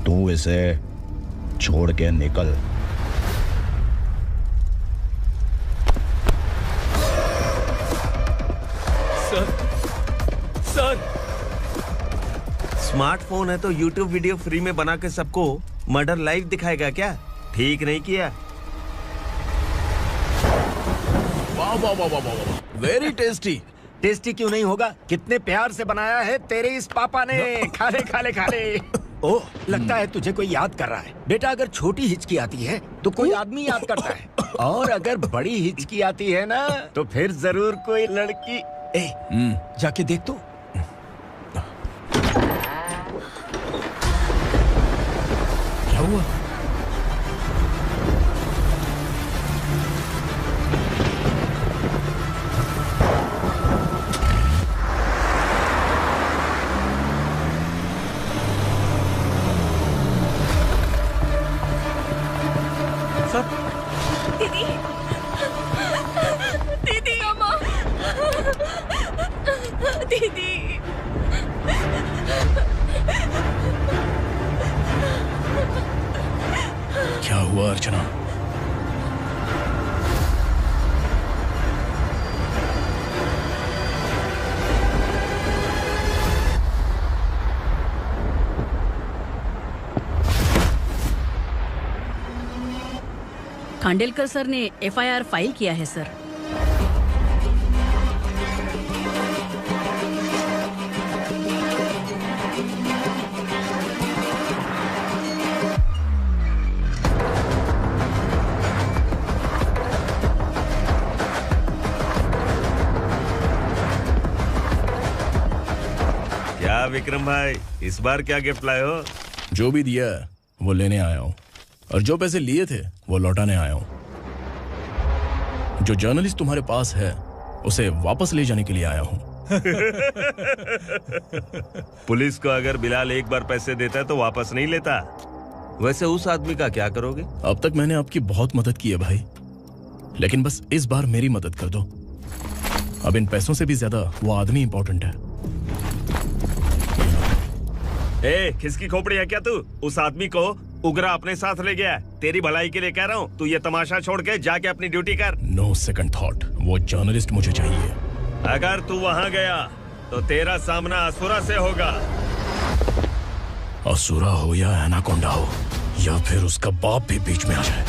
तू इसे छोड़ के निकल। सर स्मार्टफोन है तो YouTube वीडियो फ्री में बना के सबको मर्डर लाइव दिखाएगा क्या? ठीक नहीं किया। वाह वाह वाह वाह वाह, वेरी टेस्टी। टेस्टी क्यों नहीं होगा? कितने प्यार से बनाया है तेरे इस पापा ने। खा ले खा ले खा ले। ओह, लगता है तुझे कोई याद कर रहा है। बेटा, अगर छोटी हिचकी आती है तो कोई आदमी याद करता है, और अगर बड़ी हिचकी आती है ना तो फिर जरूर कोई लड़की। जाके देख तो। क्या हुआ? दीदी, दीदी, अम्मा, दीदी। क्या हुआ अर्चना? खांडेलकर सर ने एफआईआर फाइल किया है सर। क्या विक्रम भाई, इस बार क्या गिफ्ट लाए हो? जो भी दिया है वो लेने आया हूँ, और जो पैसे लिए थे वो लौटाने आया हूँ। जो जर्नलिस्ट तुम्हारे पास है उसे वापस ले जाने के लिए आया हूँ। पुलिस को अगर बिलाल एक बार पैसे देता है तो वापस नहीं लेता। वैसे उस आदमी का क्या करोगे? अब तक मैंने आपकी बहुत मदद की है भाई, लेकिन बस इस बार मेरी मदद कर दो। अब इन पैसों से भी ज्यादा वो आदमी इंपॉर्टेंट है। खिसकी खोपड़ी है क्या तू? उस आदमी को उगरा अपने साथ ले गया। तेरी भलाई के लिए कह रहा हूँ, तू ये तमाशा छोड़ के जाके अपनी ड्यूटी कर। नो सेकंड थॉट, वो जर्नलिस्ट मुझे चाहिए। अगर तू वहाँ गया तो तेरा सामना असुरा से होगा। असुरा हो या एनाकोंडा हो, या फिर उसका बाप भी बीच में आ जाए,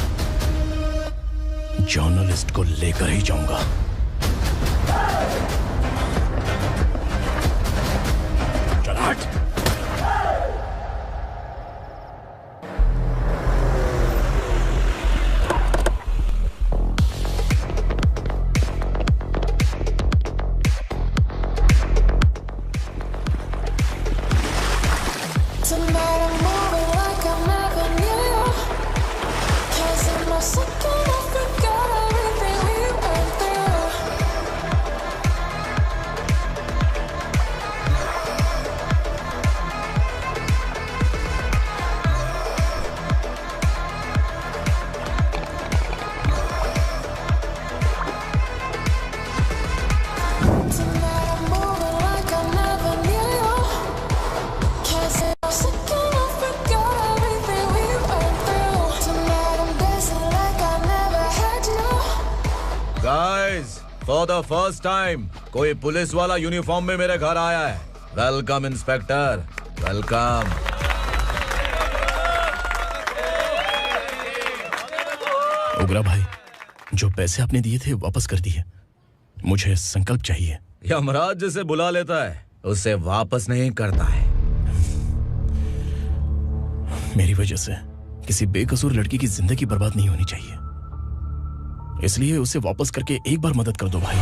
जर्नलिस्ट को लेकर ही जाऊंगा। चल हट। फॉर द फर्स्ट टाइम कोई पुलिस वाला यूनिफॉर्म में मेरे घर आया है। Welcome inspector, welcome. उग्रा भाई, जो पैसे आपने दिए थे वापस कर दिए। मुझे संकल्प चाहिए। यमराज जिसे बुला लेता है उसे वापस नहीं करता है। मेरी वजह से किसी बेकसूर लड़की की जिंदगी बर्बाद नहीं होनी चाहिए, इसलिए उसे वापस करके एक बार मदद कर दो भाई।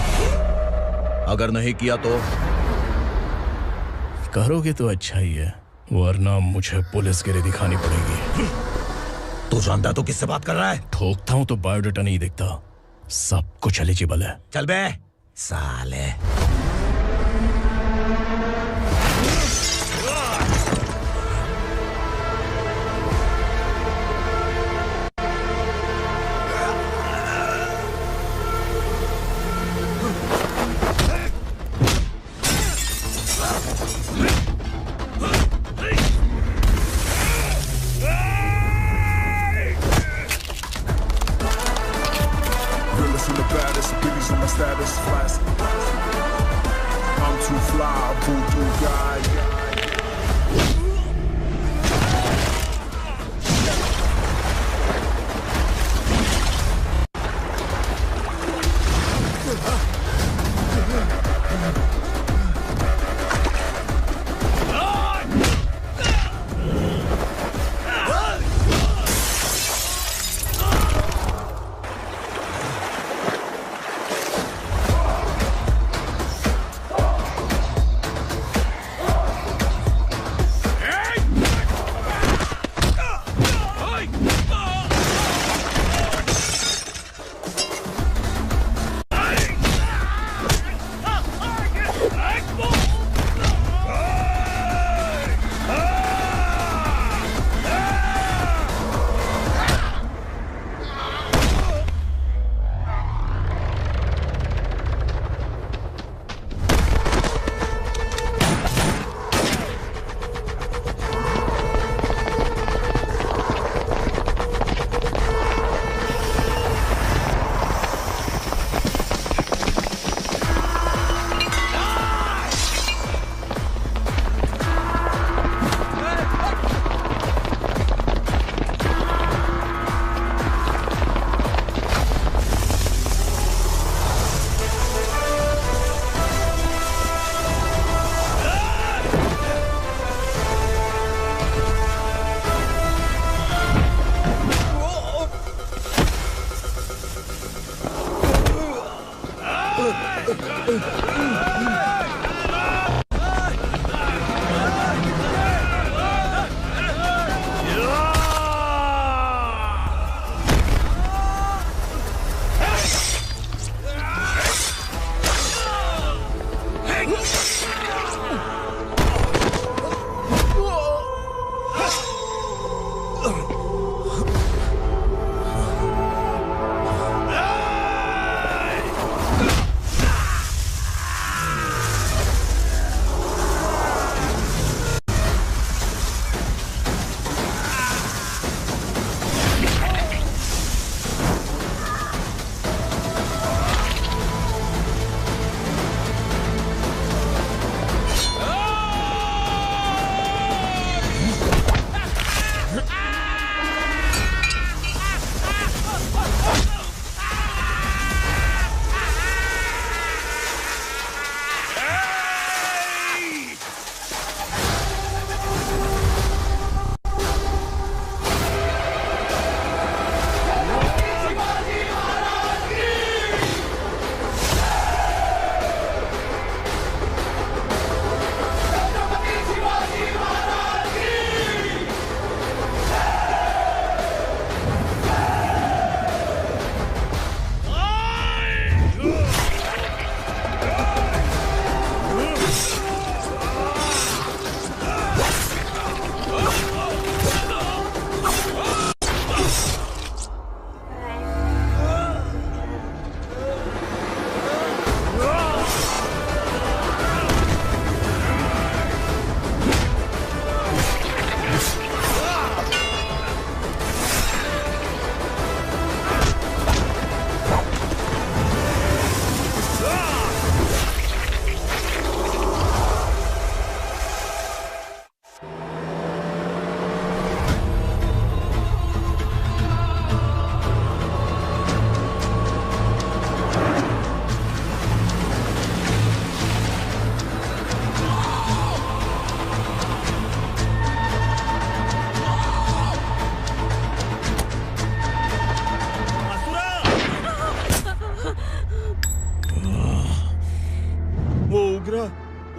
अगर नहीं किया तो? करोगे तो अच्छा ही है, वरना मुझे पुलिसगिरी दिखानी पड़ेगी। तू जानता तो किससे बात कर रहा है? ठोकता हूं तो बायोडाटा नहीं दिखता, सब कुछ एलिजिबल है। चल बे साले। Realest and the baddest, beauties on my status, flash.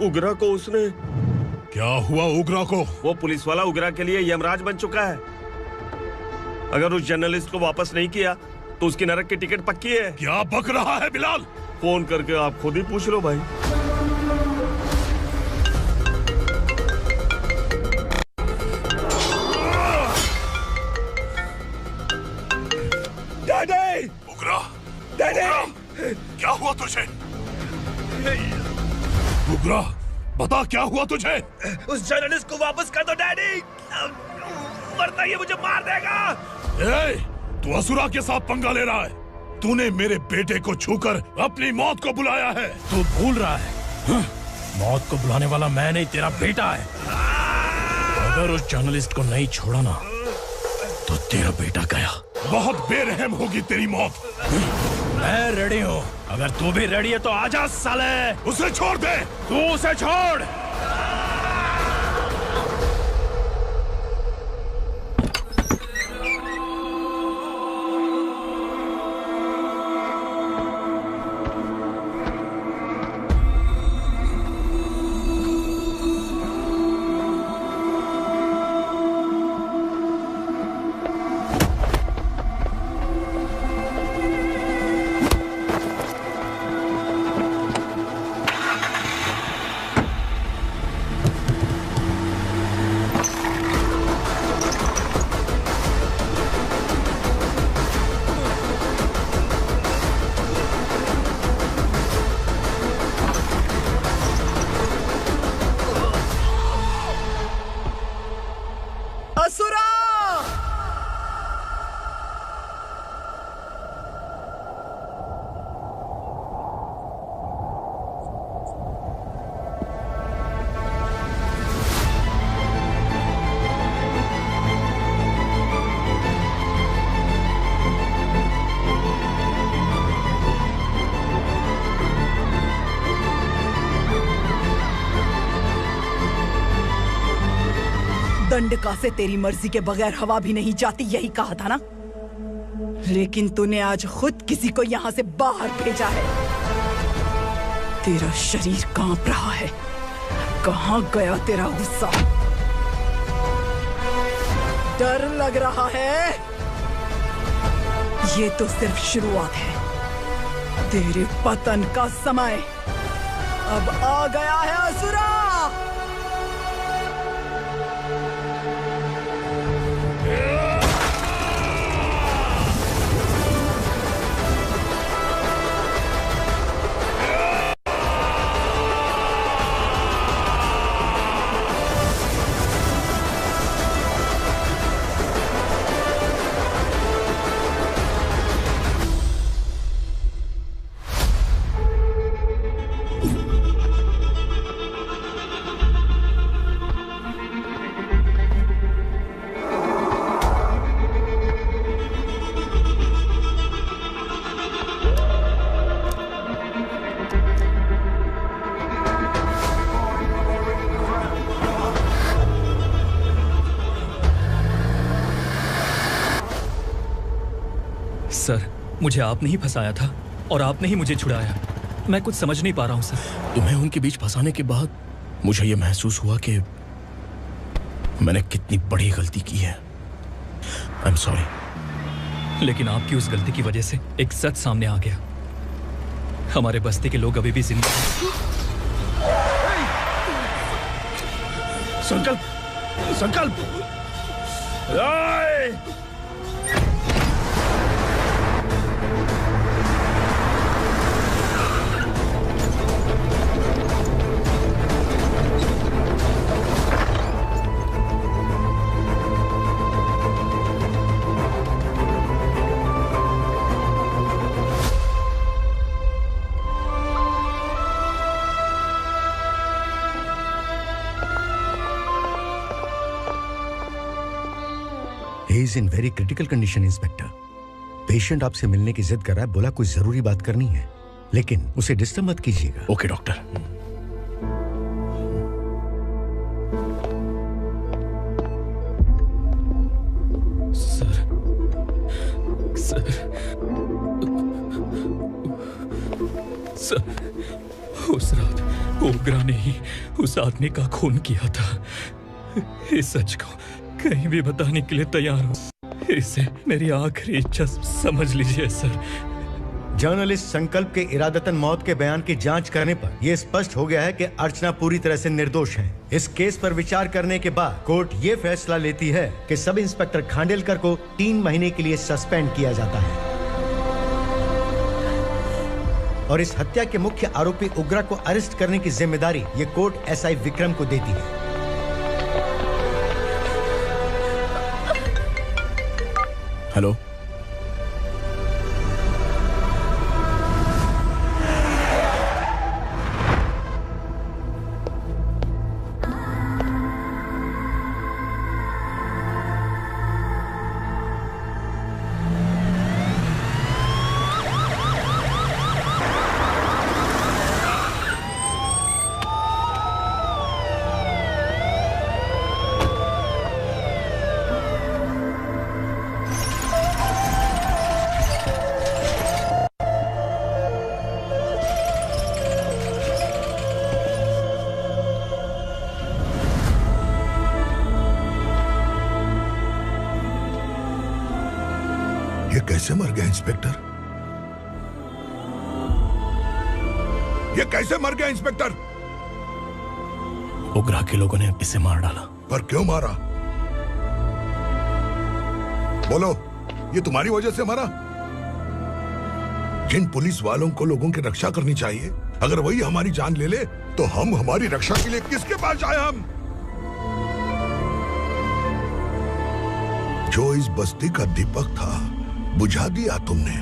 उग्रा को उसने। क्या हुआ उग्रा को? वो पुलिस वाला उग्रा के लिए यमराज बन चुका है। अगर उस जर्नलिस्ट को वापस नहीं किया तो उसकी नरक की टिकट पक्की है। क्या बक रहा है बिलाल? फोन करके आप खुद ही पूछ लो भाई। डैडी! उग्रा! डैडी! क्या हुआ तुझे? उग्रा, बता क्या हुआ तुझे? उस जर्नलिस्ट को वापस कर दो डैडी, वरना ये मुझे मार देगा। तू असुरा के साथ पंगा ले रहा है। तूने मेरे बेटे को छूकर अपनी मौत को बुलाया है। तू भूल रहा है, मौत को बुलाने वाला मैं नहीं, तेरा बेटा है। अगर उस जर्नलिस्ट को नहीं छोड़ा ना तो तेरा बेटा गया। बहुत बेरहम होगी तेरी मौत। मैं रेडी हूँ, अगर तू भी रेडी है तो आजा साले। उसे छोड़ दे। तू उसे छोड़। दंडका से तेरी मर्जी के बगैर हवा भी नहीं जाती, यही कहा था ना? लेकिन तूने आज खुद किसी को यहाँ से बाहर भेजा है। तेरा शरीर कांप रहा है। कहाँ गया तेरा गुस्सा? डर लग रहा है? ये तो सिर्फ शुरुआत है। तेरे पतन का समय अब आ गया है असुरा। सर, मुझे आपने ही फंसाया था और आपने ही मुझे छुड़ाया। मैं कुछ समझ नहीं पा रहा हूँ सर। तुम्हें उनके बीच फंसाने के बाद मुझे यह महसूस हुआ कि मैंने कितनी बड़ी गलती की है। I am sorry. लेकिन आपकी उस गलती की वजह से एक सच सामने आ गया। हमारे बस्ती के लोग अभी भी जिंदा हैं। संकल्प, संकल्प। He is in very critical condition, inspector. Patient आपसे मिलने की जिद कर रहा है, बोला कोई जरूरी बात करनी है, लेकिन उसे डिस्टर्ब मत कीजिएगा। Okay doctor. सर, उस रात ओग्रा ने ही उस आदमी का खून किया था। इस सच को कहीं भी बताने के लिए तैयार हूँ। इसे मेरी आखिरी इच्छा समझ लीजिए सर। जर्नलिस्ट संकल्प के इरादतन मौत के बयान की जांच करने पर यह स्पष्ट हो गया है कि अर्चना पूरी तरह से निर्दोष है। इस केस पर विचार करने के बाद कोर्ट ये फैसला लेती है कि सब इंस्पेक्टर खांडेलकर को 3 महीने के लिए सस्पेंड किया जाता है और इस हत्या के मुख्य आरोपी उग्रा को अरेस्ट करने की जिम्मेदारी ये कोर्ट एसआई विक्रम को देती है। हेलो, कैसे मर गया इंस्पेक्टर? ये कैसे मर गया इंस्पेक्टर? उग्रा के लोगों ने इसे मार डाला। पर क्यों मारा? बोलो, ये तुम्हारी वजह से मरा? जिन पुलिस वालों को लोगों की रक्षा करनी चाहिए, अगर वही हमारी जान ले ले तो हम हमारी रक्षा के लिए किसके पास जाए? हम जो इस बस्ती का दीपक था बुझा दिया तुमने।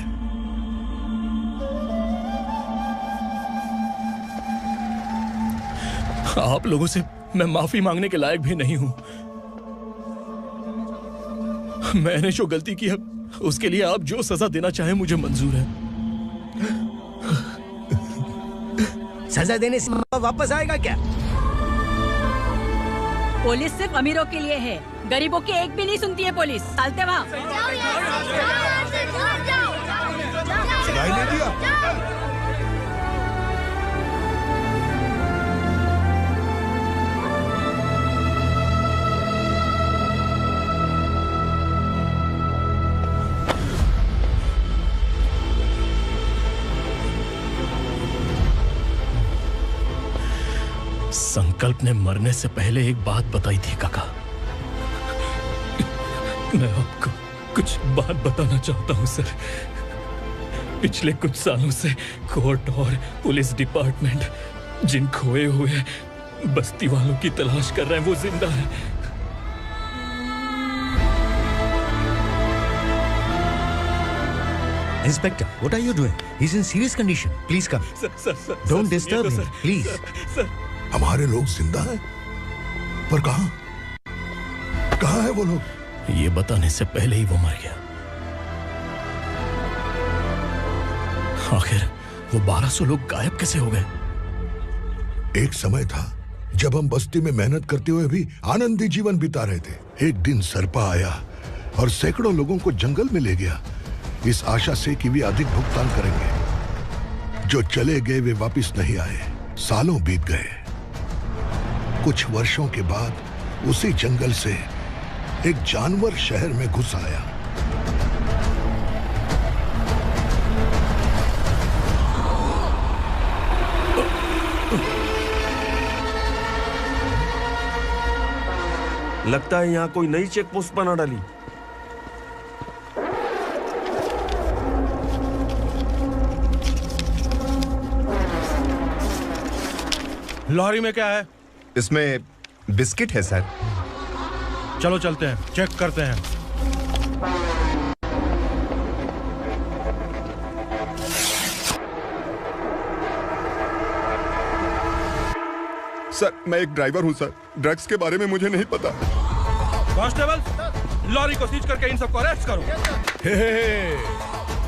आप लोगों से मैं माफी मांगने के लायक भी नहीं हूं। मैंने जो गलती की है उसके लिए आप जो सजा देना चाहें मुझे मंजूर है। सजा देने से वापस आएगा क्या? पुलिस सिर्फ अमीरों के लिए है, गरीबों की एक भी नहीं सुनती है पुलिस। चलते वहाँ। सुनाई नहीं दिया? संकल्प ने मरने से पहले एक बात बताई थी काका। मैं आपको कुछ बात बताना चाहता हूं सर। पिछले कुछ सालों से कोर्ट और पुलिस डिपार्टमेंट जिन खोए हुए बस्ती वालों की तलाश कर रहे हैं वो जिंदा है। Inspector, what are you doing? He's in serious condition. Please come. Sir, Don't disturb him, please. Sir, हमारे लोग जिंदा हैं, पर कहां? कहां है वो लोग? ये बताने से पहले ही वो मर गया। आखिर वो 1200 लोग गायब कैसे हो गए? एक समय था जब हम बस्ती में मेहनत करते हुए भी आनंदी जीवन बिता रहे थे। एक दिन सरपा आया और सैकड़ों लोगों को जंगल में ले गया, इस आशा से कि वे अधिक भुगतान करेंगे। जो चले गए वे वापस नहीं आए। सालों बीत गए। कुछ वर्षों के बाद उसी जंगल से एक जानवर शहर में घुस आया। लगता है यहाँ कोई नई चेक पोस्ट बना डाली। लॉरी में क्या है? इसमें बिस्किट है सर। चलो चलते हैं, चेक करते हैं। सर, मैं एक ड्राइवर हूं सर। ड्रग्स के बारे में मुझे नहीं पता। कांस्टेबल, लॉरी को सीज करके इन सबको अरेस्ट करो।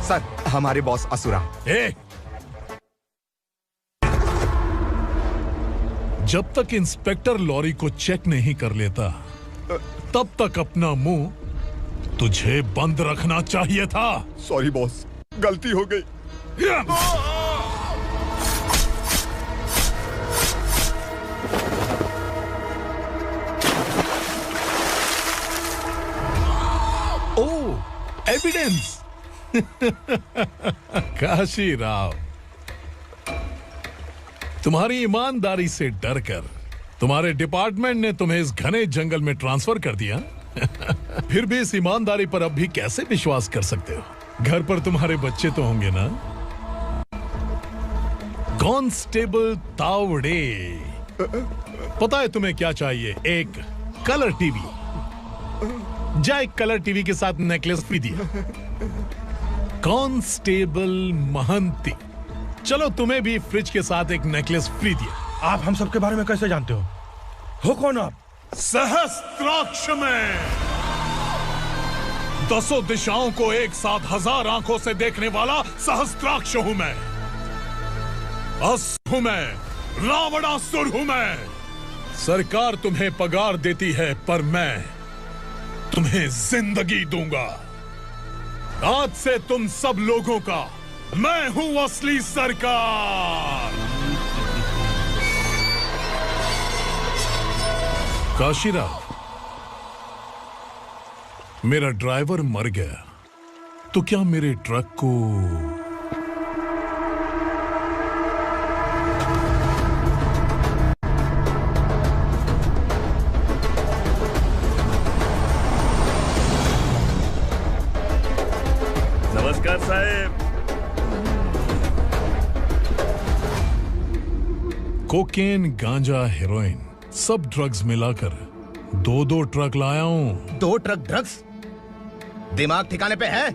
सर, हमारे बॉस असुरा। जब तक इंस्पेक्टर लॉरी को चेक नहीं कर लेता तब तक अपना मुंह तुझे बंद रखना चाहिए था। सॉरी बॉस, गलती हो गई। ओह, एविडेंस। काशी राव, तुम्हारी ईमानदारी से डरकर तुम्हारे डिपार्टमेंट ने तुम्हें इस घने जंगल में ट्रांसफर कर दिया। फिर भी इस ईमानदारी पर अब भी कैसे विश्वास कर सकते हो? घर पर तुम्हारे बच्चे तो होंगे ना? कांस्टेबल तावड़े, पता है तुम्हें क्या चाहिए? एक कलर टीवी। जा एक कलर टीवी के साथ नेकलेस भी दिया। कांस्टेबल महंती, चलो तुम्हें भी फ्रिज के साथ एक नेकलेस फ्री दिया। आप हम सबके बारे में कैसे जानते हो कौन आप? सहस्त्राक्ष में 10 दिशाओं को एक साथ 1000 आंखों से देखने वाला सहस्त्राक्ष हूं मैं। असुर हूं मैं, रावणासुर हूं मैं। सरकार तुम्हें पगार देती है पर मैं तुम्हें जिंदगी दूंगा। आज से तुम सब लोगों का मैं हूं असली सरकार। काशीराव, मेरा ड्राइवर मर गया तो क्या मेरे ट्रक को नमस्कार साहब। कोकेन, गांजा, हेरोइन, सब ड्रग्स मिलाकर 2 ट्रक लाया हूं। 2 ट्रक ड्रग्स? दिमाग ठिकाने पे है?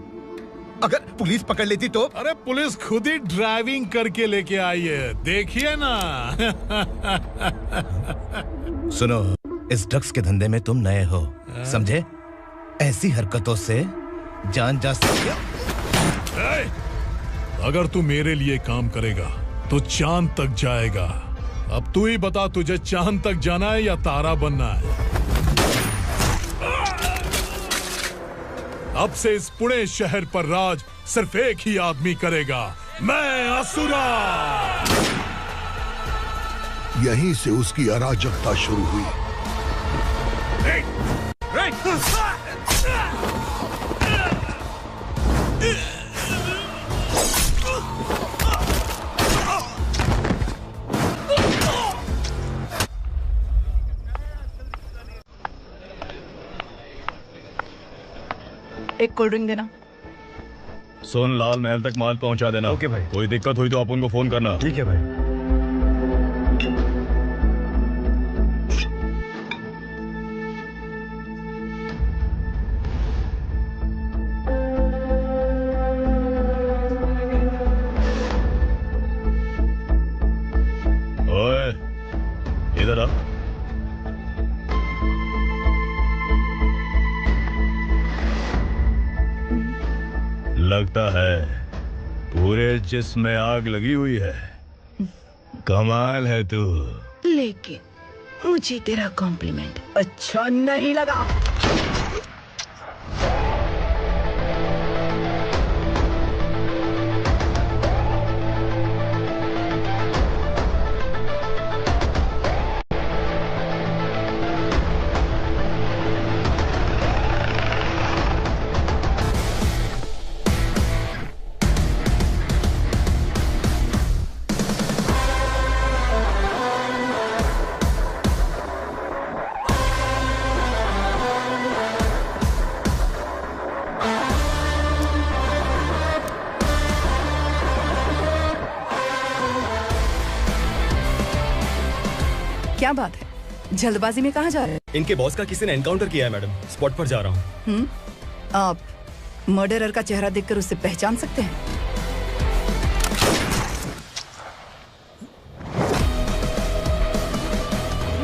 अगर पुलिस पकड़ लेती तो? अरे पुलिस खुद ही ड्राइविंग करके लेके आई है, देखिए ना। सुनो, इस ड्रग्स के धंधे में तुम नए हो, समझे? ऐसी हरकतों से जान जा सकती है। अगर तू मेरे लिए काम करेगा तो चांद तक जाएगा। अब तू ही बता, तुझे चांद तक जाना है या तारा बनना है? अब से इस पुणे शहर पर राज सिर्फ एक ही आदमी करेगा, मैं असुरा। यहीं से उसकी अराजकता शुरू हुई। एक कोल्ड ड्रिंक देना। सोनलाल महल तक माल पहुंचा देना। ओके भाई। कोई दिक्कत हुई तो आप उनको फोन करना। ठीक है भाई। ओए, इधर आ। लगता है पूरे जिस्म में आग लगी हुई है। कमाल है तू। लेकिन मुझे तेरा कॉम्प्लीमेंट अच्छा नहीं लगा। क्या बात है, जल्दबाजी में कहाँ जा रहे हैं? इनके बॉस का किसी ने एनकाउंटर किया है मैडम, स्पॉट पर जा रहा हूँ। आप मर्डरर का चेहरा देखकर उसे पहचान सकते हैं?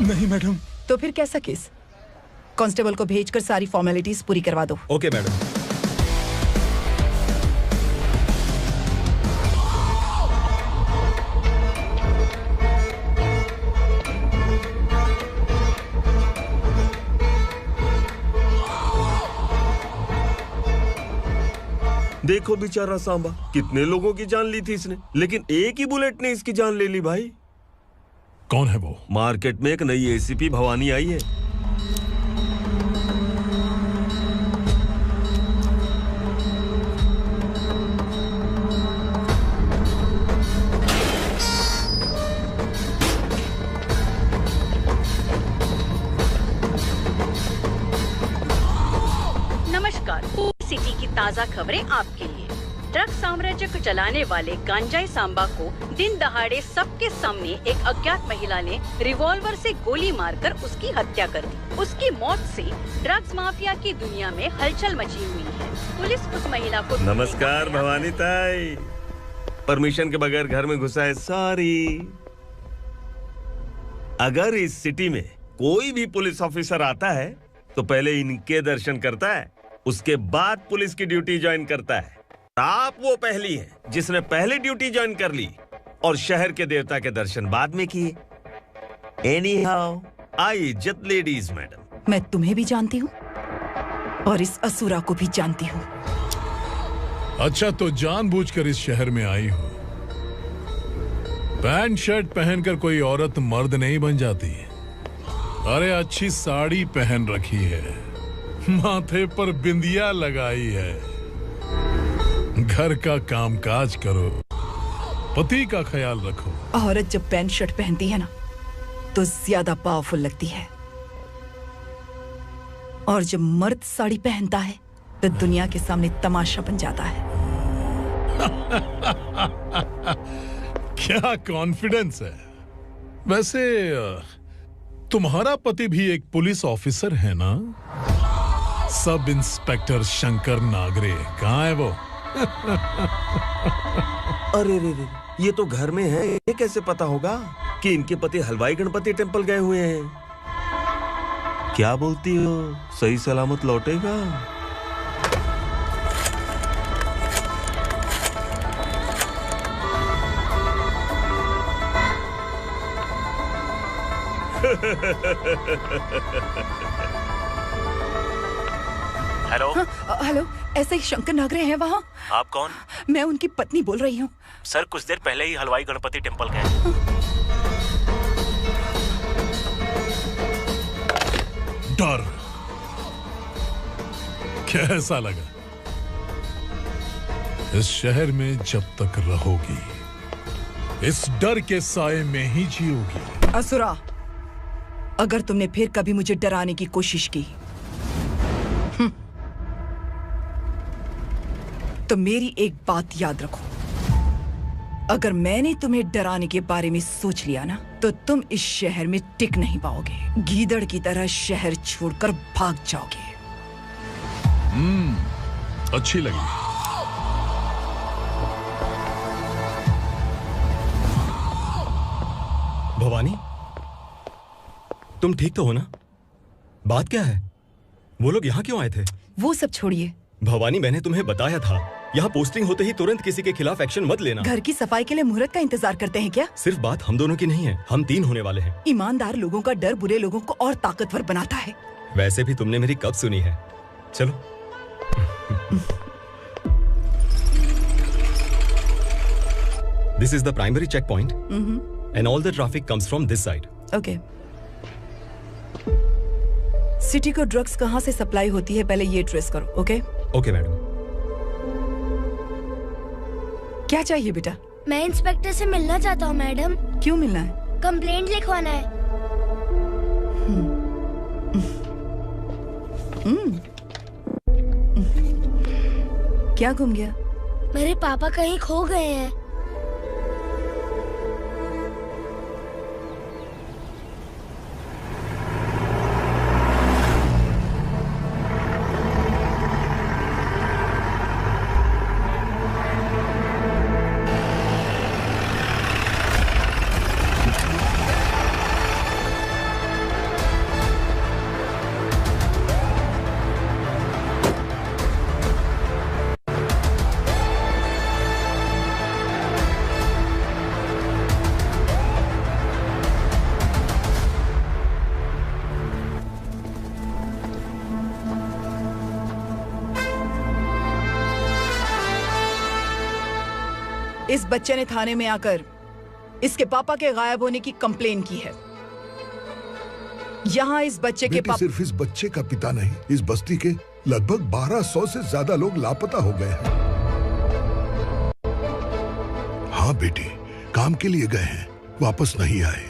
नहीं मैडम। तो फिर कैसा केस? कांस्टेबल को भेजकर सारी फॉर्मेलिटीज पूरी करवा दो। Okay madam. देखो बेचारा सांबा, कितने लोगों की जान ली थी इसने, लेकिन एक ही बुलेट ने इसकी जान ले ली भाई। कौन है वो? मार्केट में एक नई एसीपी भवानी आई है। नमस्कार, सिटी की ताज़ा खबरें आपके लिए। ड्रग साम्राज्य को चलाने वाले गांजाई सांबा को दिन दहाड़े सबके सामने एक अज्ञात महिला ने रिवॉल्वर से गोली मारकर उसकी हत्या कर दी। उसकी मौत से ड्रग्स माफिया की दुनिया में हलचल मची हुई है। पुलिस उस महिला को नमस्कार भवानी ताई, परमिशन के बगैर घर में घुसा है, सॉरी। अगर इस सिटी में कोई भी पुलिस ऑफिसर आता है तो पहले इनके दर्शन करता है, उसके बाद पुलिस की ड्यूटी ज्वाइन करता है। आप वो पहली हैं जिसने पहले ड्यूटी ज्वाइन कर ली और शहर के देवता के दर्शन बाद में किए। एनीहाउ, आई इज्जत लेडीज मैडम। मैं तुम्हें भी जानती हूँ और इस असुरा को भी जानती हूँ। अच्छा, तो जानबूझकर इस शहर में आई हो। पैंट शर्ट पहनकर कोई औरत मर्द नहीं बन जाती। अरे अच्छी साड़ी पहन रखी है, माथे पर बिंदिया लगाई है, घर का कामकाज करो, पति का ख्याल रखो। औरत जब पैंट शर्ट पहनती है ना तो ज्यादा पावरफुल लगती है, और जब मर्द साड़ी पहनता है तो दुनिया के सामने तमाशा बन जाता है। क्या कॉन्फिडेंस है। वैसे तुम्हारा पति भी एक पुलिस ऑफिसर है ना? सब इंस्पेक्टर शंकर नागरे कहाँ है वो? अरे रे रे, ये तो घर में है, ये कैसे पता होगा कि इनके पति हलवाई गणपति टेम्पल गए हुए हैं? क्या बोलती हो, सही सलामत लौटेगा? हेलो। हेलो, ऐसे ही शंकर नागरे हैं वहाँ? आप कौन? मैं उनकी पत्नी बोल रही हूँ। सर, कुछ देर पहले ही हलवाई गणपति टेम्पल गए। डर कैसा लगा? इस शहर में जब तक रहोगी इस डर के साए में ही जियोगी। असुरा, अगर तुमने फिर कभी मुझे डराने की कोशिश की तो मेरी एक बात याद रखो, अगर मैंने तुम्हें डराने के बारे में सोच लिया ना तो तुम इस शहर में टिक नहीं पाओगे। गीदड़ की तरह शहर छोड़कर भाग जाओगे। अच्छी लगी। भवानी, तुम ठीक तो हो ना? बात क्या है? वो लोग यहाँ क्यों आए थे? वो सब छोड़िए भवानी, मैंने तुम्हें बताया था यहाँ पोस्टिंग होते ही तुरंत किसी के खिलाफ एक्शन मत लेना। घर की सफाई के लिए मुहूर्त का इंतजार करते हैं क्या? सिर्फ बात हम दोनों की नहीं है, हम 3 होने वाले हैं। ईमानदार लोगों का डर बुरे लोगों को और ताकतवर बनाता है। वैसे भी तुमने मेरी कब सुनी है। चलो। This is the primary checkpoint, and all the traffic comes from this side. Okay. City को ड्रग्स कहाँ से सप्लाई होती है पहले ये ट्रेस करो, ओके? Okay madam. क्या चाहिए बेटा? मैं इंस्पेक्टर से मिलना चाहता हूँ मैडम। क्यों मिलना है? कंप्लेंट लिखवाना है। क्या घूम गया? मेरे पापा कहीं खो गए हैं। इस बच्चे ने थाने में आकर इसके पापा के गायब होने की कंप्लेन की है। यहाँ इस बच्चे के पापा सिर्फ इस बच्चे का पिता नहीं, इस बस्ती के लगभग 1200 से ज्यादा लोग लापता हो गए हैं। हाँ बेटी, काम के लिए गए हैं, वापस नहीं आए।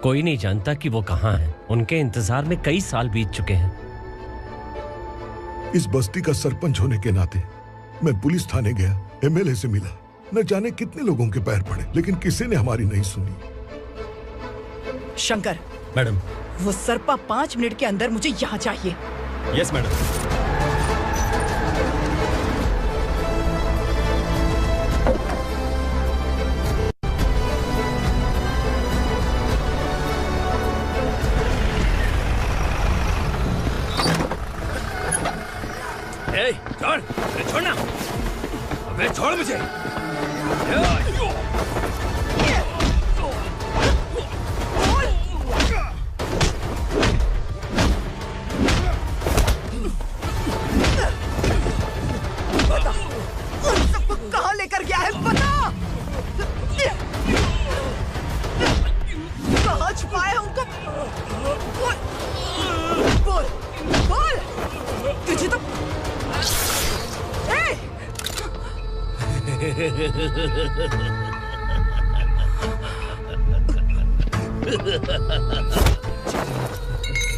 कोई नहीं जानता कि वो कहाँ हैं। उनके इंतजार में कई साल बीत चुके हैं। इस बस्ती का सरपंच होने के नाते मैं पुलिस थाने गया, एमएलए से मिला, न जाने कितने लोगों के पैर पड़े, लेकिन किसी ने हमारी नहीं सुनी। शंकर। मैडम। वो सरपा 5 मिनट के अंदर मुझे यहाँ चाहिए। Yes madam. छोड़, छोड़ना, अबे छोड़ मुझे। बता, उन सबको कहाँ लेकर गया है बता। कहाँ छुपाया है उनको? बोल, बोल, तुझे तो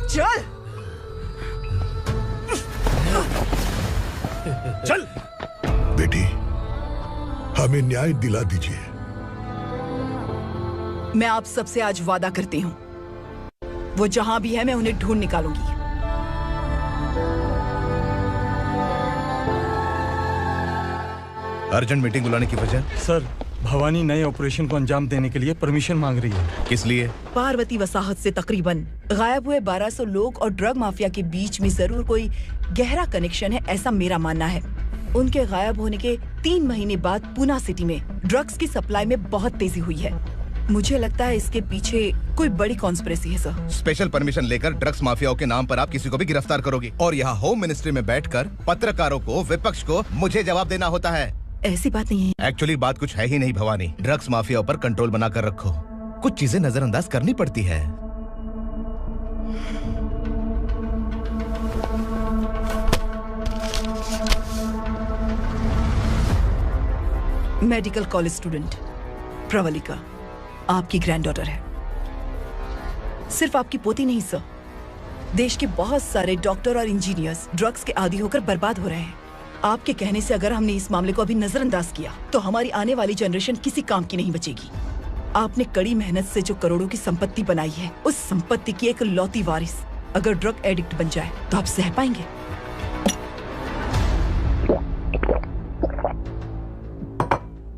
चल चल बेटी, हमें न्याय दिला दीजिए। मैं आप सबसे आज वादा करती हूँ, वो जहां भी है मैं उन्हें ढूंढ निकालूंगी। अर्जेंट मीटिंग बुलाने की वजह? सर, भवानी नए ऑपरेशन को अंजाम देने के लिए परमिशन मांग रही है। किस लिए? पार्वती वसाहत से तकरीबन गायब हुए 1200 लोग और ड्रग माफिया के बीच में जरूर कोई गहरा कनेक्शन है, ऐसा मेरा मानना है। उनके गायब होने के 3 महीने बाद पूना सिटी में ड्रग्स की सप्लाई में बहुत तेजी हुई है। मुझे लगता है इसके पीछे कोई बड़ी कॉन्स्पिरेसी है सर। स्पेशल परमिशन लेकर ड्रग्स माफियाओं के नाम पर आप किसी को भी गिरफ्तार करोगे और यहाँ होम मिनिस्ट्री में बैठकर पत्रकारों को, विपक्ष को मुझे जवाब देना होता है। ऐसी बात नहीं है। एक्चुअली बात कुछ है ही नहीं भवानी। ड्रग्स माफियाओं पर कंट्रोल बनाकर रखो, कुछ चीजें नजरअंदाज करनी पड़ती है। मेडिकल कॉलेज स्टूडेंट प्रवलिका आपकी ग्रैंडडॉटर है। सिर्फ आपकी पोती नहीं सर, देश के बहुत सारे डॉक्टर और इंजीनियर्स ड्रग्स के आदी होकर बर्बाद हो रहे हैं। आपके कहने से अगर हमने इस मामले को अभी नजरअंदाज किया तो हमारी आने वाली जनरेशन किसी काम की नहीं बचेगी। आपने कड़ी मेहनत से जो करोड़ों की संपत्ति बनाई है, उस संपत्ति की एक लौती वारिस अगर ड्रग एडिक्ट बन जाए तो आप सह पाएंगे?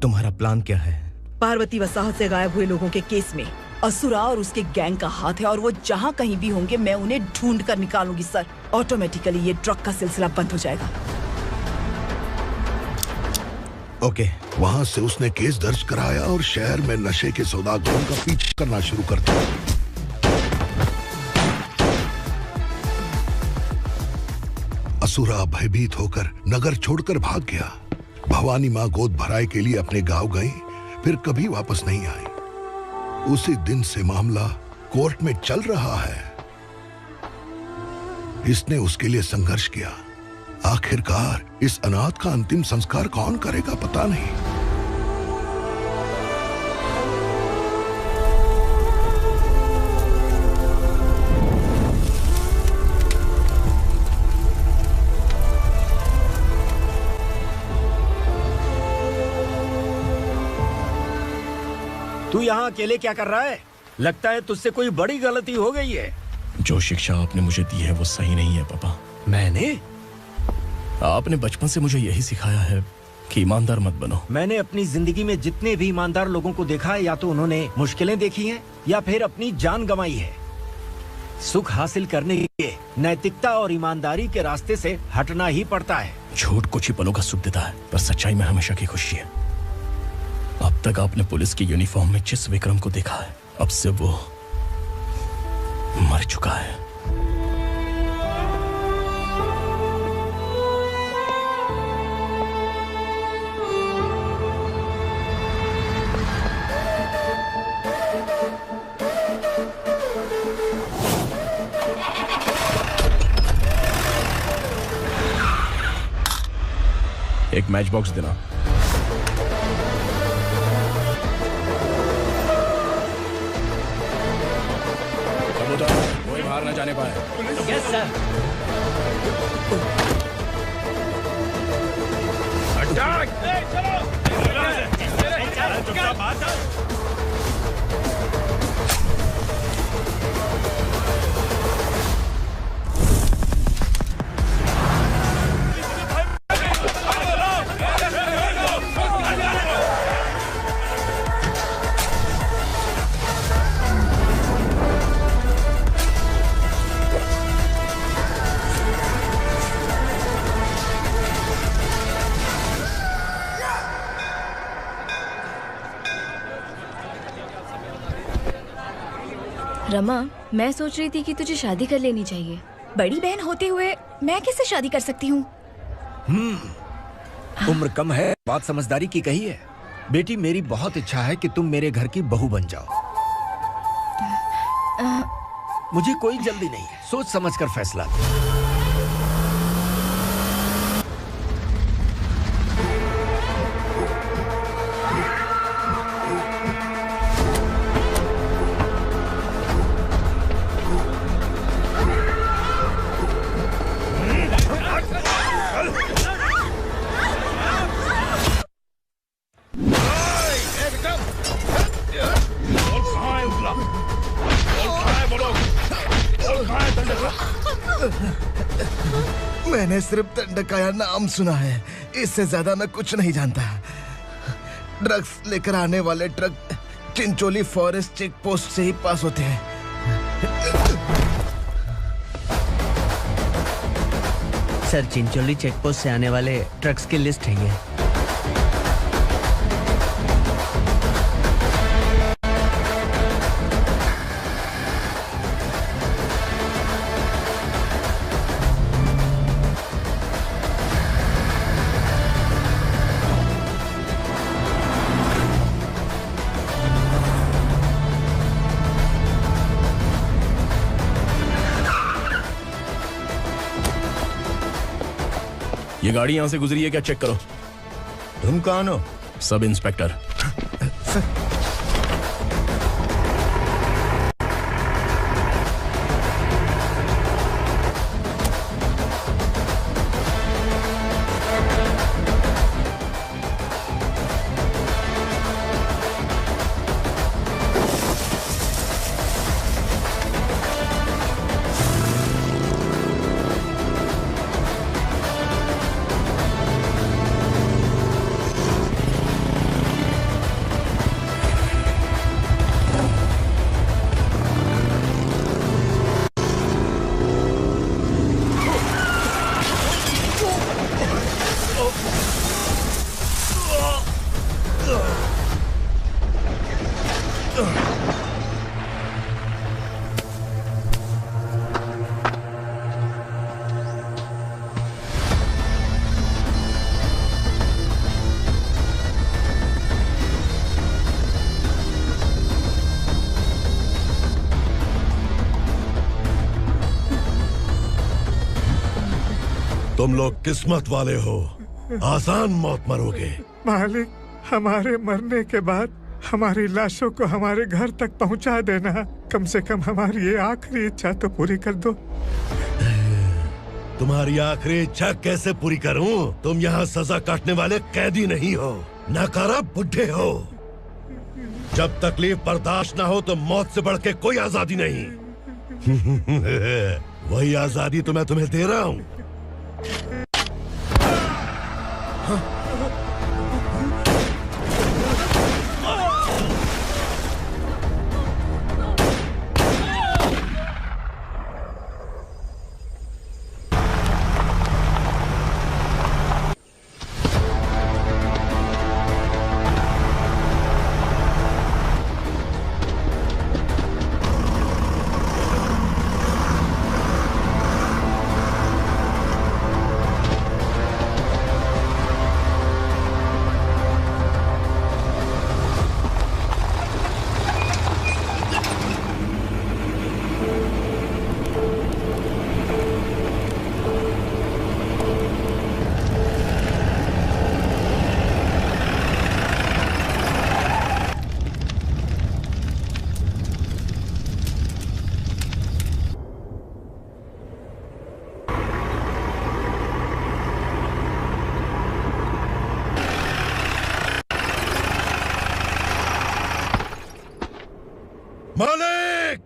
तुम्हारा प्लान क्या है? पार्वती वसाहत से गायब हुए लोगों के केस में असुरा और उसके गैंग का हाथ है और वो जहाँ कहीं भी होंगे मैं उन्हें ढूंढ कर निकालूंगी सर। ऑटोमेटिकली ये ड्रग का सिलसिला बंद हो जाएगा। ओके। वहाँ से उसने केस दर्ज कराया और शहर में नशे के सौदागरों का पीछा करना शुरू कर दिया। असुरा भयभीत होकर नगर छोड़कर भाग गया। भवानी माँ गोद भराई के लिए अपने गांव गई, फिर कभी वापस नहीं आई। उसी दिन से मामला कोर्ट में चल रहा है। इसने उसके लिए संघर्ष किया। आखिरकार इस अनाथ का अंतिम संस्कार कौन करेगा पता नहीं। तू यहाँ अकेले क्या कर रहा है? लगता है तुझसे कोई बड़ी गलती हो गई है। जो शिक्षा आपने मुझे दी है वो सही नहीं है पापा। मैंने? आपने बचपन से मुझे यही सिखाया है कि ईमानदार मत बनो। मैंने अपनी जिंदगी में जितने भी ईमानदार लोगों को देखा है, या तो उन्होंने मुश्किलें देखी हैं या फिर अपनी जान गंवाई है। सुख हासिल करने के लिए नैतिकता और ईमानदारी के रास्ते से हटना ही पड़ता है। झूठ कुछ ही पलों का सुख देता है, पर सच्चाई में हमेशा की खुशी है। अब तक आपने पुलिस की यूनिफॉर्म में जिस विक्रम को देखा है, अब से वो मर चुका है। एक मैच बॉक्स देना। कबूतर, कोई बाहर न जाने पाए। Yes sir. रमा, मैं सोच रही थी कि तुझे शादी कर लेनी चाहिए। बड़ी बहन होते हुए मैं कैसे शादी कर सकती हूँ? उम्र कम है, बात समझदारी की कही है। बेटी, मेरी बहुत इच्छा है कि तुम मेरे घर की बहू बन जाओ। मुझे कोई जल्दी नहीं है, सोच समझ कर फैसला लो। मैंने सिर्फ दंडकाया नाम सुना है, इससे ज्यादा मैं कुछ नहीं जानता। ड्रग्स लेकर आने वाले truck Chincholi forest check post से ही पास होते हैं। सर, चिंचोली चेक पोस्ट से आने वाले ट्रक्स की लिस्ट है ये। ये गाड़ी यहां से गुजरी है क्या? चेक करो। तुम कौन हो? Sub inspector. तुम लोग किस्मत वाले हो, आसान मौत मरोगे। मालिक, हमारे मरने के बाद हमारी लाशों को हमारे घर तक पहुंचा देना। कम से कम हमारी ये आखिरी इच्छा तो पूरी कर दो। तुम्हारी आखिरी इच्छा कैसे पूरी करूं? तुम यहाँ सजा काटने वाले कैदी नहीं हो, नकारा बुढ़े हो। जब तकलीफ बर्दाश्त ना हो तो मौत से बढ़ के कोई आजादी नहीं। वही आजादी तो मैं तुम्हें दे रहा हूँ। मालिक!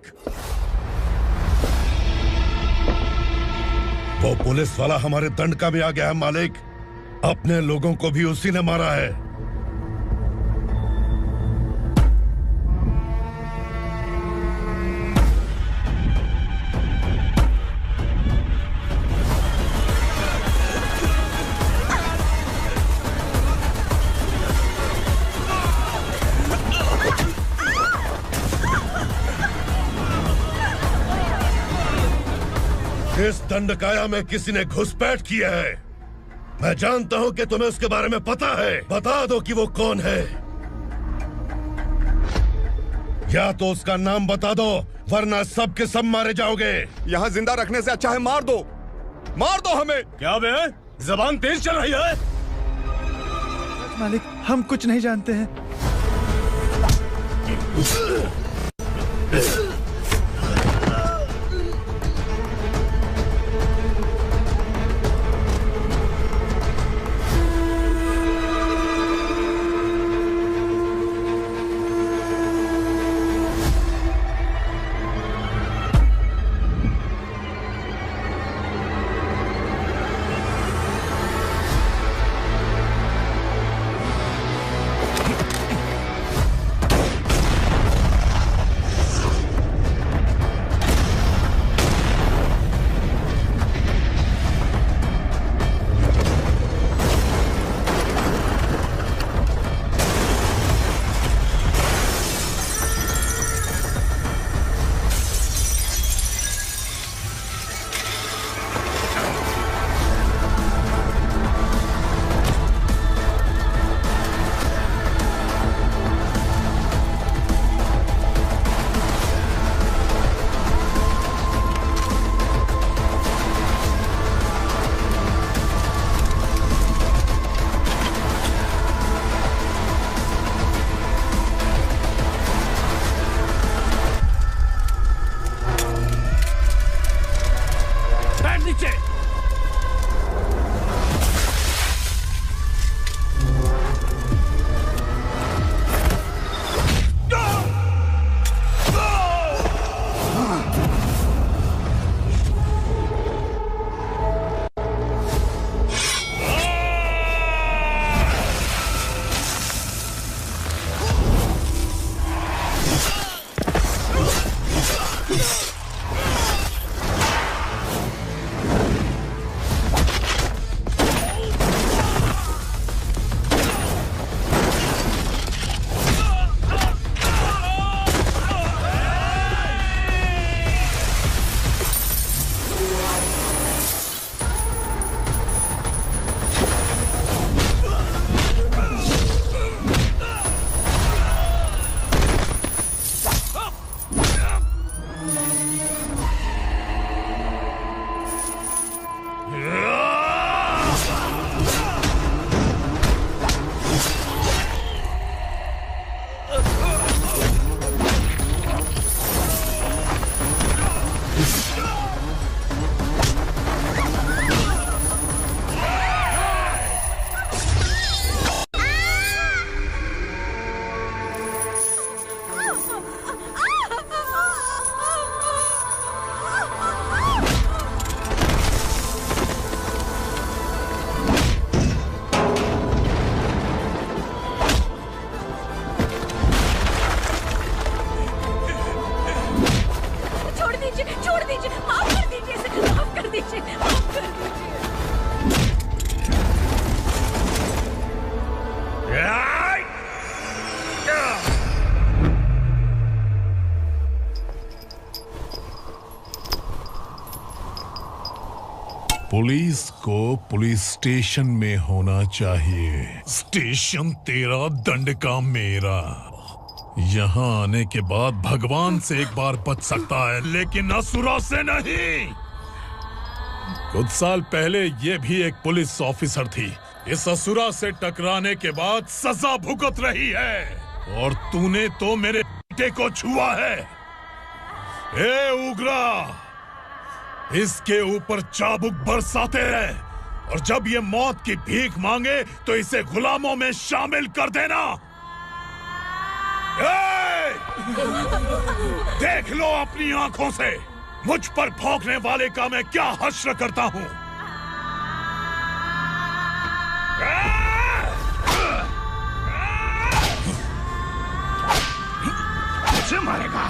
वो पुलिस वाला हमारे दंड का भी आ गया है मालिक। अपने लोगों को भी उसी ने मारा है। इस दंडकाया में किसी ने घुसपैठ किया है। मैं जानता हूं कि तुम्हें उसके बारे में पता है। बता दो कि वो कौन है, या तो उसका नाम बता दो, वरना सब के सब मारे जाओगे। यहाँ जिंदा रखने से अच्छा है मार दो हमें। क्या बे? जबान तेज चल रही है। मालिक, हम कुछ नहीं जानते हैं। पुलिस को पुलिस स्टेशन में होना चाहिए। स्टेशन तेरा, दंड का मेरा। यहाँ आने के बाद भगवान से एक बार बच सकता है, लेकिन असुरा से नहीं। कुछ साल पहले ये भी एक पुलिस ऑफिसर थी। इस असुरा से टकराने के बाद सजा भुगत रही है, और तूने तो मेरे बेटे को छुआ है। ए उग्रा, इसके ऊपर चाबुक बरसाते रहे, और जब ये मौत की भीख मांगे तो इसे गुलामों में शामिल कर देना। देख लो अपनी आंखों से मुझ पर भौंकने वाले का मैं क्या हश्र करता हूं। मुझे मारेगा।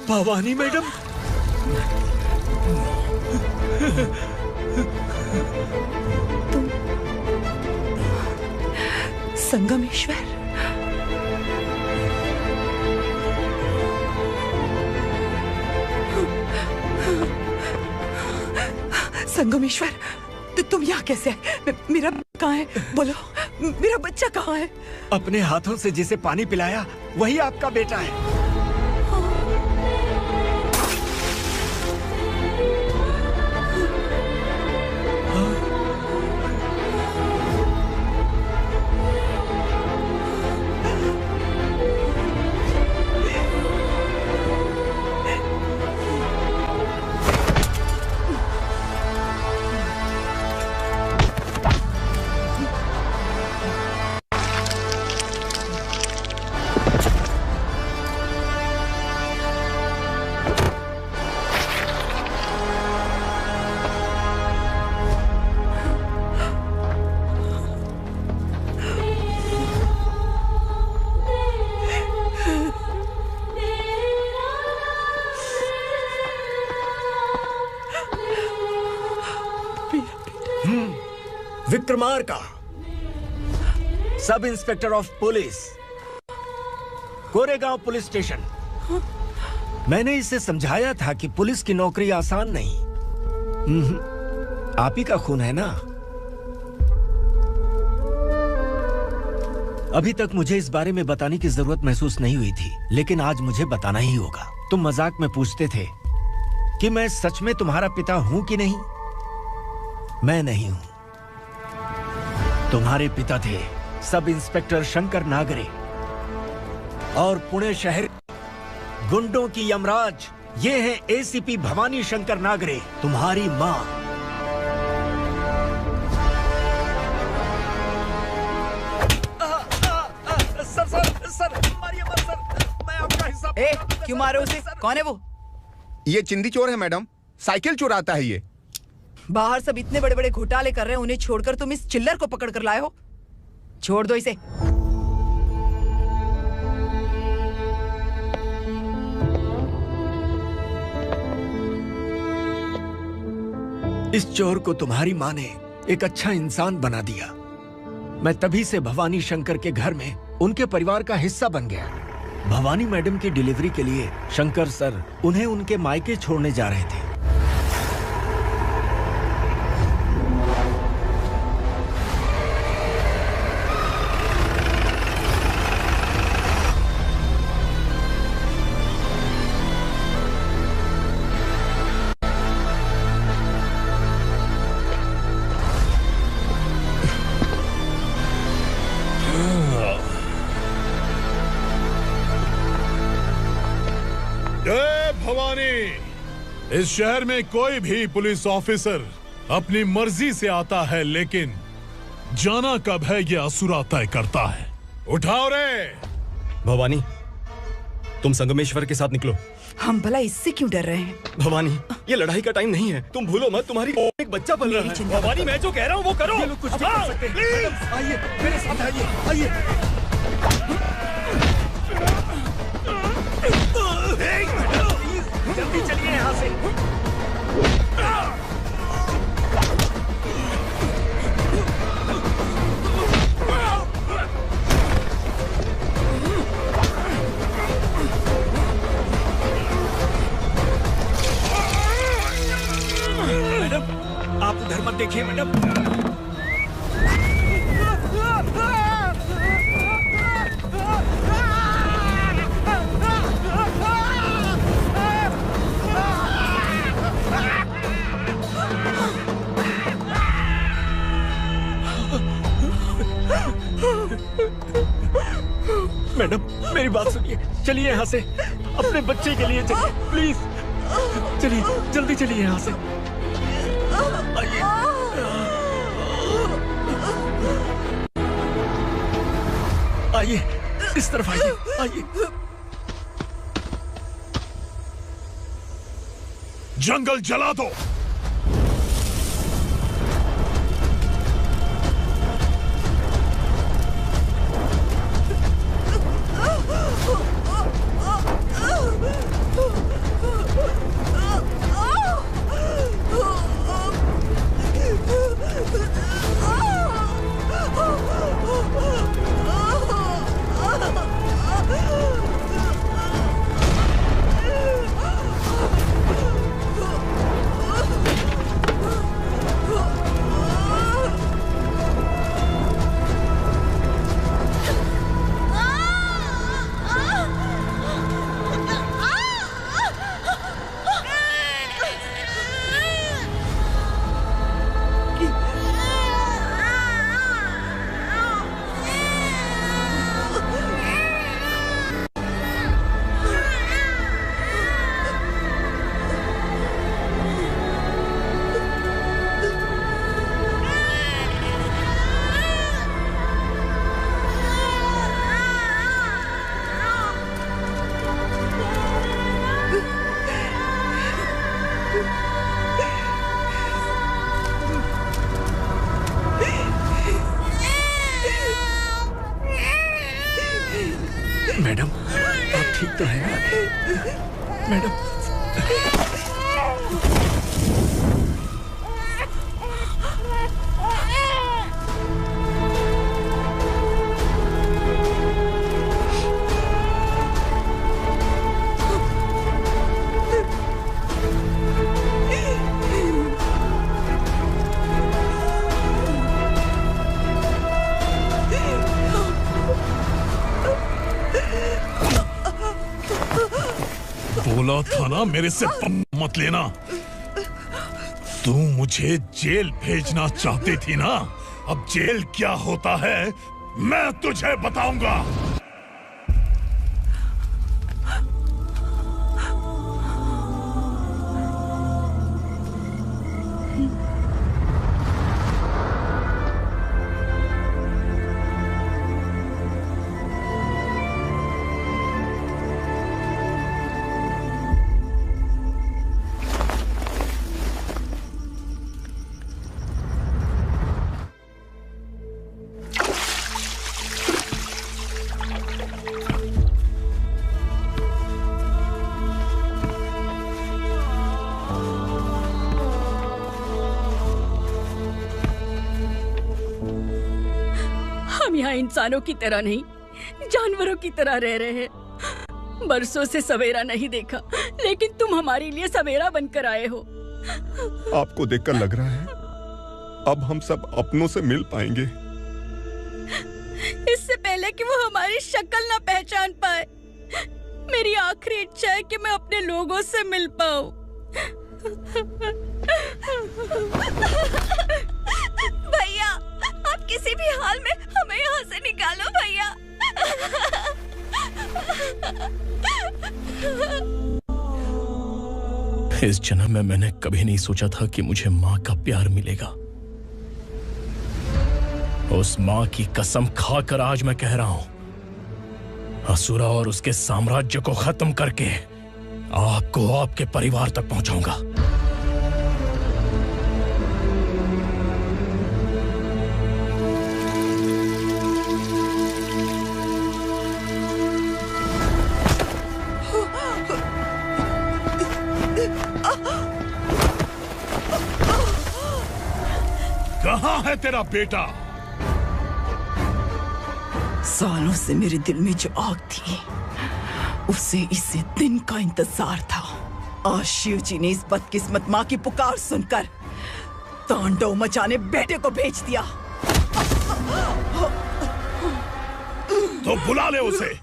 भवानी मैडम, तुम संगमेश्वर? संगमेश्वर, तुम यहाँ कैसे आए? मेरा कहाँ है? बोलो, मेरा बच्चा कहाँ है? अपने हाथों से जिसे पानी पिलाया वही आपका बेटा है। Vikramarka, sub inspector of police, Koregaon police station. मैंने इसे समझाया था कि पुलिस की नौकरी आसान नहीं। आप ही का खून है ना? अभी तक मुझे इस बारे में बताने की जरूरत महसूस नहीं हुई थी, लेकिन आज मुझे बताना ही होगा। तुम मजाक में पूछते थे कि मैं सच में तुम्हारा पिता हूं कि नहीं। मैं नहीं हूं। तुम्हारे पिता थे सब इंस्पेक्टर शंकर नागरे, और पुणे शहर गुंडों की यमराज ये है एसीपी भवानी शंकर नागरे, तुम्हारी मां। सर, मारिए मत सर, मैं आपका हिस्सा। क्यों मारो उसे? कौन है वो? ये चिंदी चोर है मैडम, साइकिल चुराता है ये। बाहर सब इतने बड़े बड़े घोटाले कर रहे हैं, उन्हें छोड़कर तुम इस चिल्लर को पकड़ कर लाए हो। छोड़ दो इसे। इस चोर को तुम्हारी माँ ने एक अच्छा इंसान बना दिया। मैं तभी से भवानी शंकर के घर में उनके परिवार का हिस्सा बन गया। भवानी मैडम की डिलीवरी के लिए शंकर सर उन्हें उनके मायके छोड़ने जा रहे थे। भवानी, इस शहर में कोई भी पुलिस ऑफिसर अपनी मर्जी से आता है, लेकिन जाना कब है ये असुरा तय करता है। उठाओ रे। भवानी, तुम संगमेश्वर के साथ निकलो। हम भला इससे क्यों डर रहे हैं? भवानी, ये लड़ाई का टाइम नहीं है। तुम भूलो मत, तुम्हारी एक बच्चा पल रहा है। भवानी, मैं जो कह रहा हूँ वो करो। ये लोग कुछ भी कर सकते हैं। आइए मेरे साथ आइए, आइए। जल्दी चलिए यहाँ से। मैडम, आप उधर मत देखिए मैडम। मैडम, मेरी बात सुनिए, चलिए यहाँ से। अपने बच्चे के लिए चलिए, प्लीज। चलिए, जल्दी चलिए यहाँ से। आइए, इस तरफ आइए, आइए। जंगल जला दो। मैडम, आप ठीक तो हैं? मैडम, बोला था ना मेरे से मत लेना। तू मुझे जेल भेजना चाहती थी ना, अब जेल क्या होता है मैं तुझे बताऊंगा। हम यहाँ इंसानों की तरह नहीं, जानवरों की तरह रह रहे हैं। बरसों से सवेरा नहीं देखा, लेकिन तुम हमारे लिए सवेरा बनकर आए हो। आपको देखकर लग रहा है अब हम सब अपनों से मिल पाएंगे। इससे पहले कि वो हमारी शक्ल ना पहचान पाए, मेरी आखिरी इच्छा है कि मैं अपने लोगों से मिल पाऊं। भैया, आप किसी भी हाल में हमें यहाँ से निकालो भैया। इस जन्म में मैंने कभी नहीं सोचा था कि मुझे मां का प्यार मिलेगा। उस मां की कसम खाकर आज मैं कह रहा हूं, असुरा और उसके साम्राज्य को खत्म करके आपको आपके परिवार तक पहुंचाऊंगा। कहां है तेरा बेटा? सालों से मेरे दिल में जो आग थी, उसे इसी दिन का इंतजार था। आज शिव जी ने इस बदकिस्मत मां की पुकार सुनकर तांडव मचाने बेटे को भेज दिया। तो बुला ले उसे।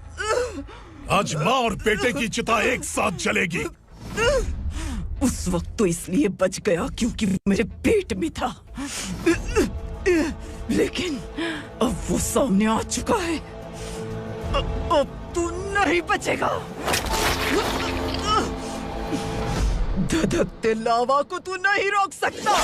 आज मां और बेटे की चिता एक साथ जलेगी। उस वक्त तो इसलिए बच गया क्योंकि वो मेरे पेट में था, लेकिन अब वो सामने आ चुका है। अब तू नहीं बचेगा। धधकते लावा को तू नहीं रोक सकता।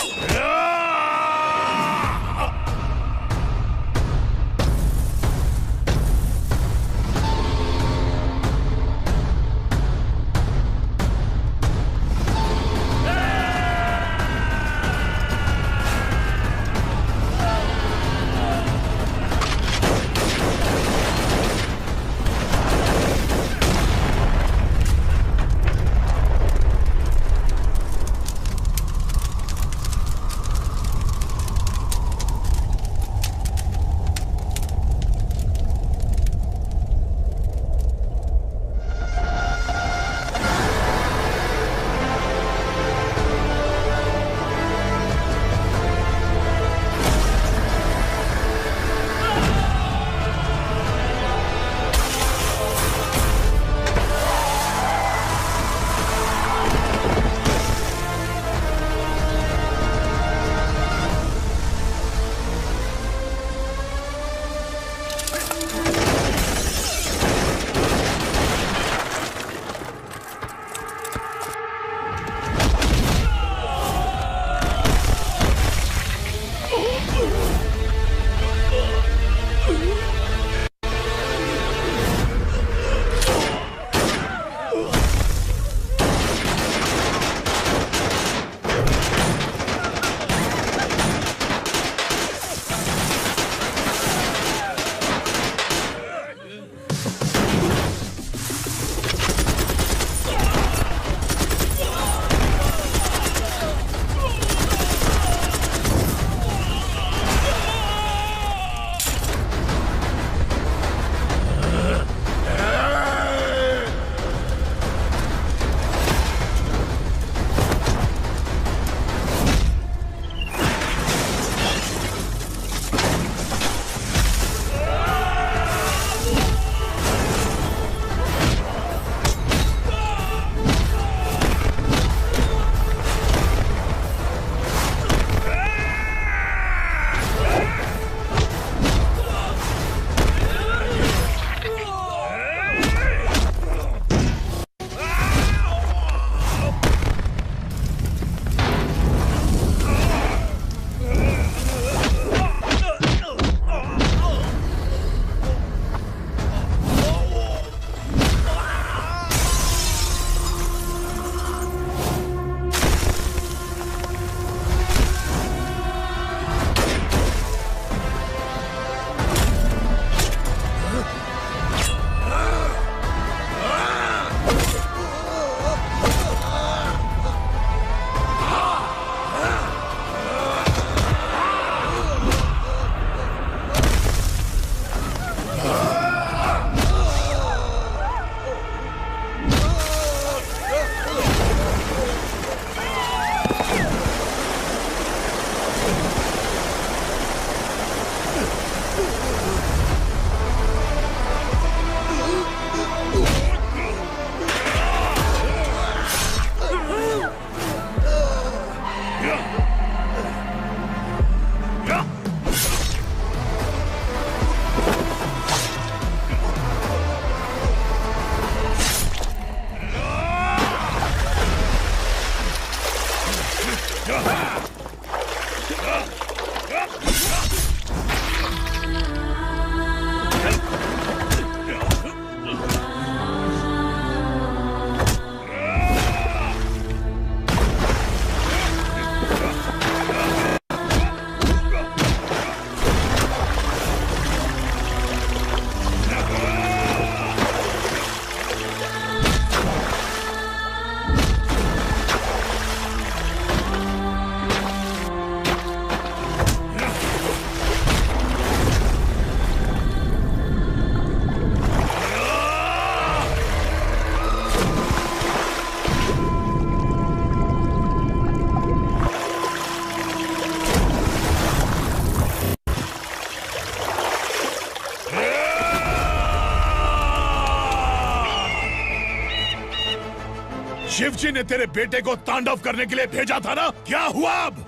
शिवजी ने तेरे बेटे को तांडव करने के लिए भेजा था ना, क्या हुआ अब?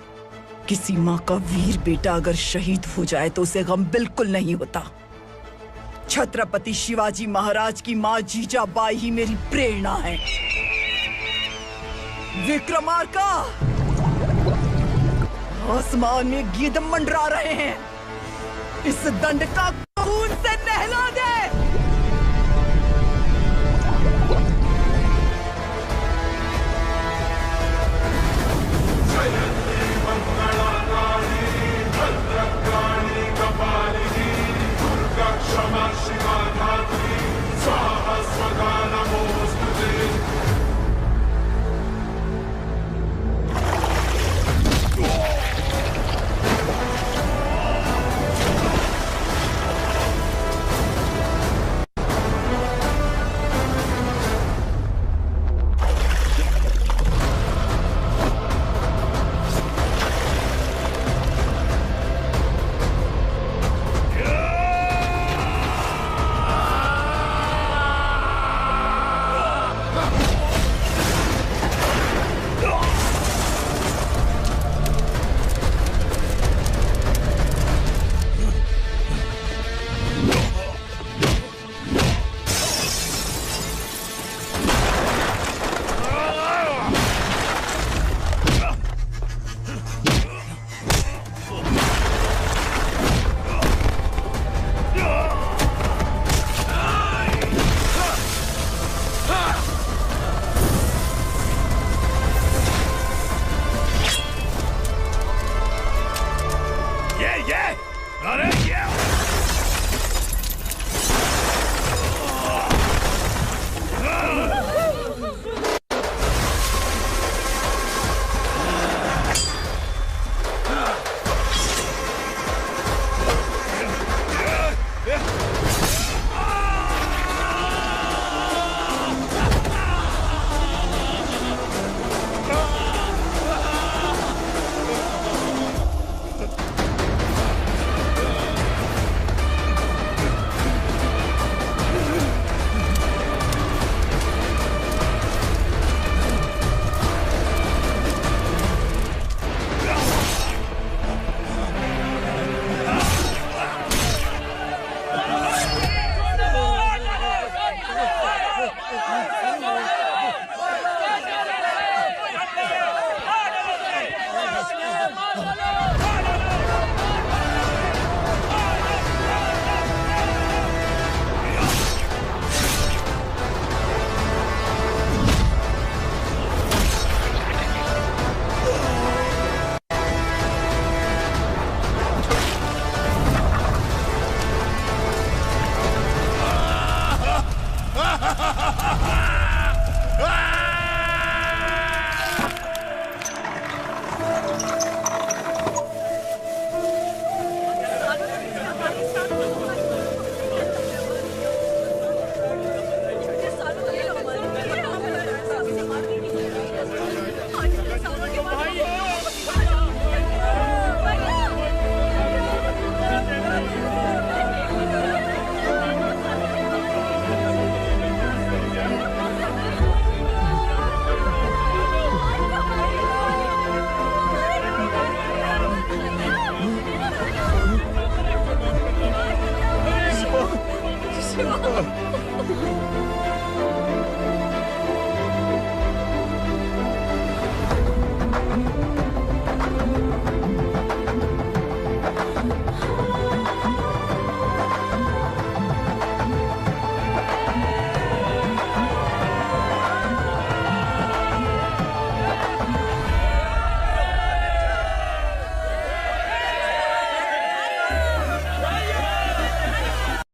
किसी माँ का वीर बेटा अगर शहीद हो जाए तो उसे गम बिल्कुल नहीं होता। छत्रपति शिवाजी महाराज की माँ जीजाबाई ही मेरी प्रेरणा है। विक्रमार्का, आसमान में गिद्ध मंडरा रहे हैं, इस दंड का खून से नहला दे।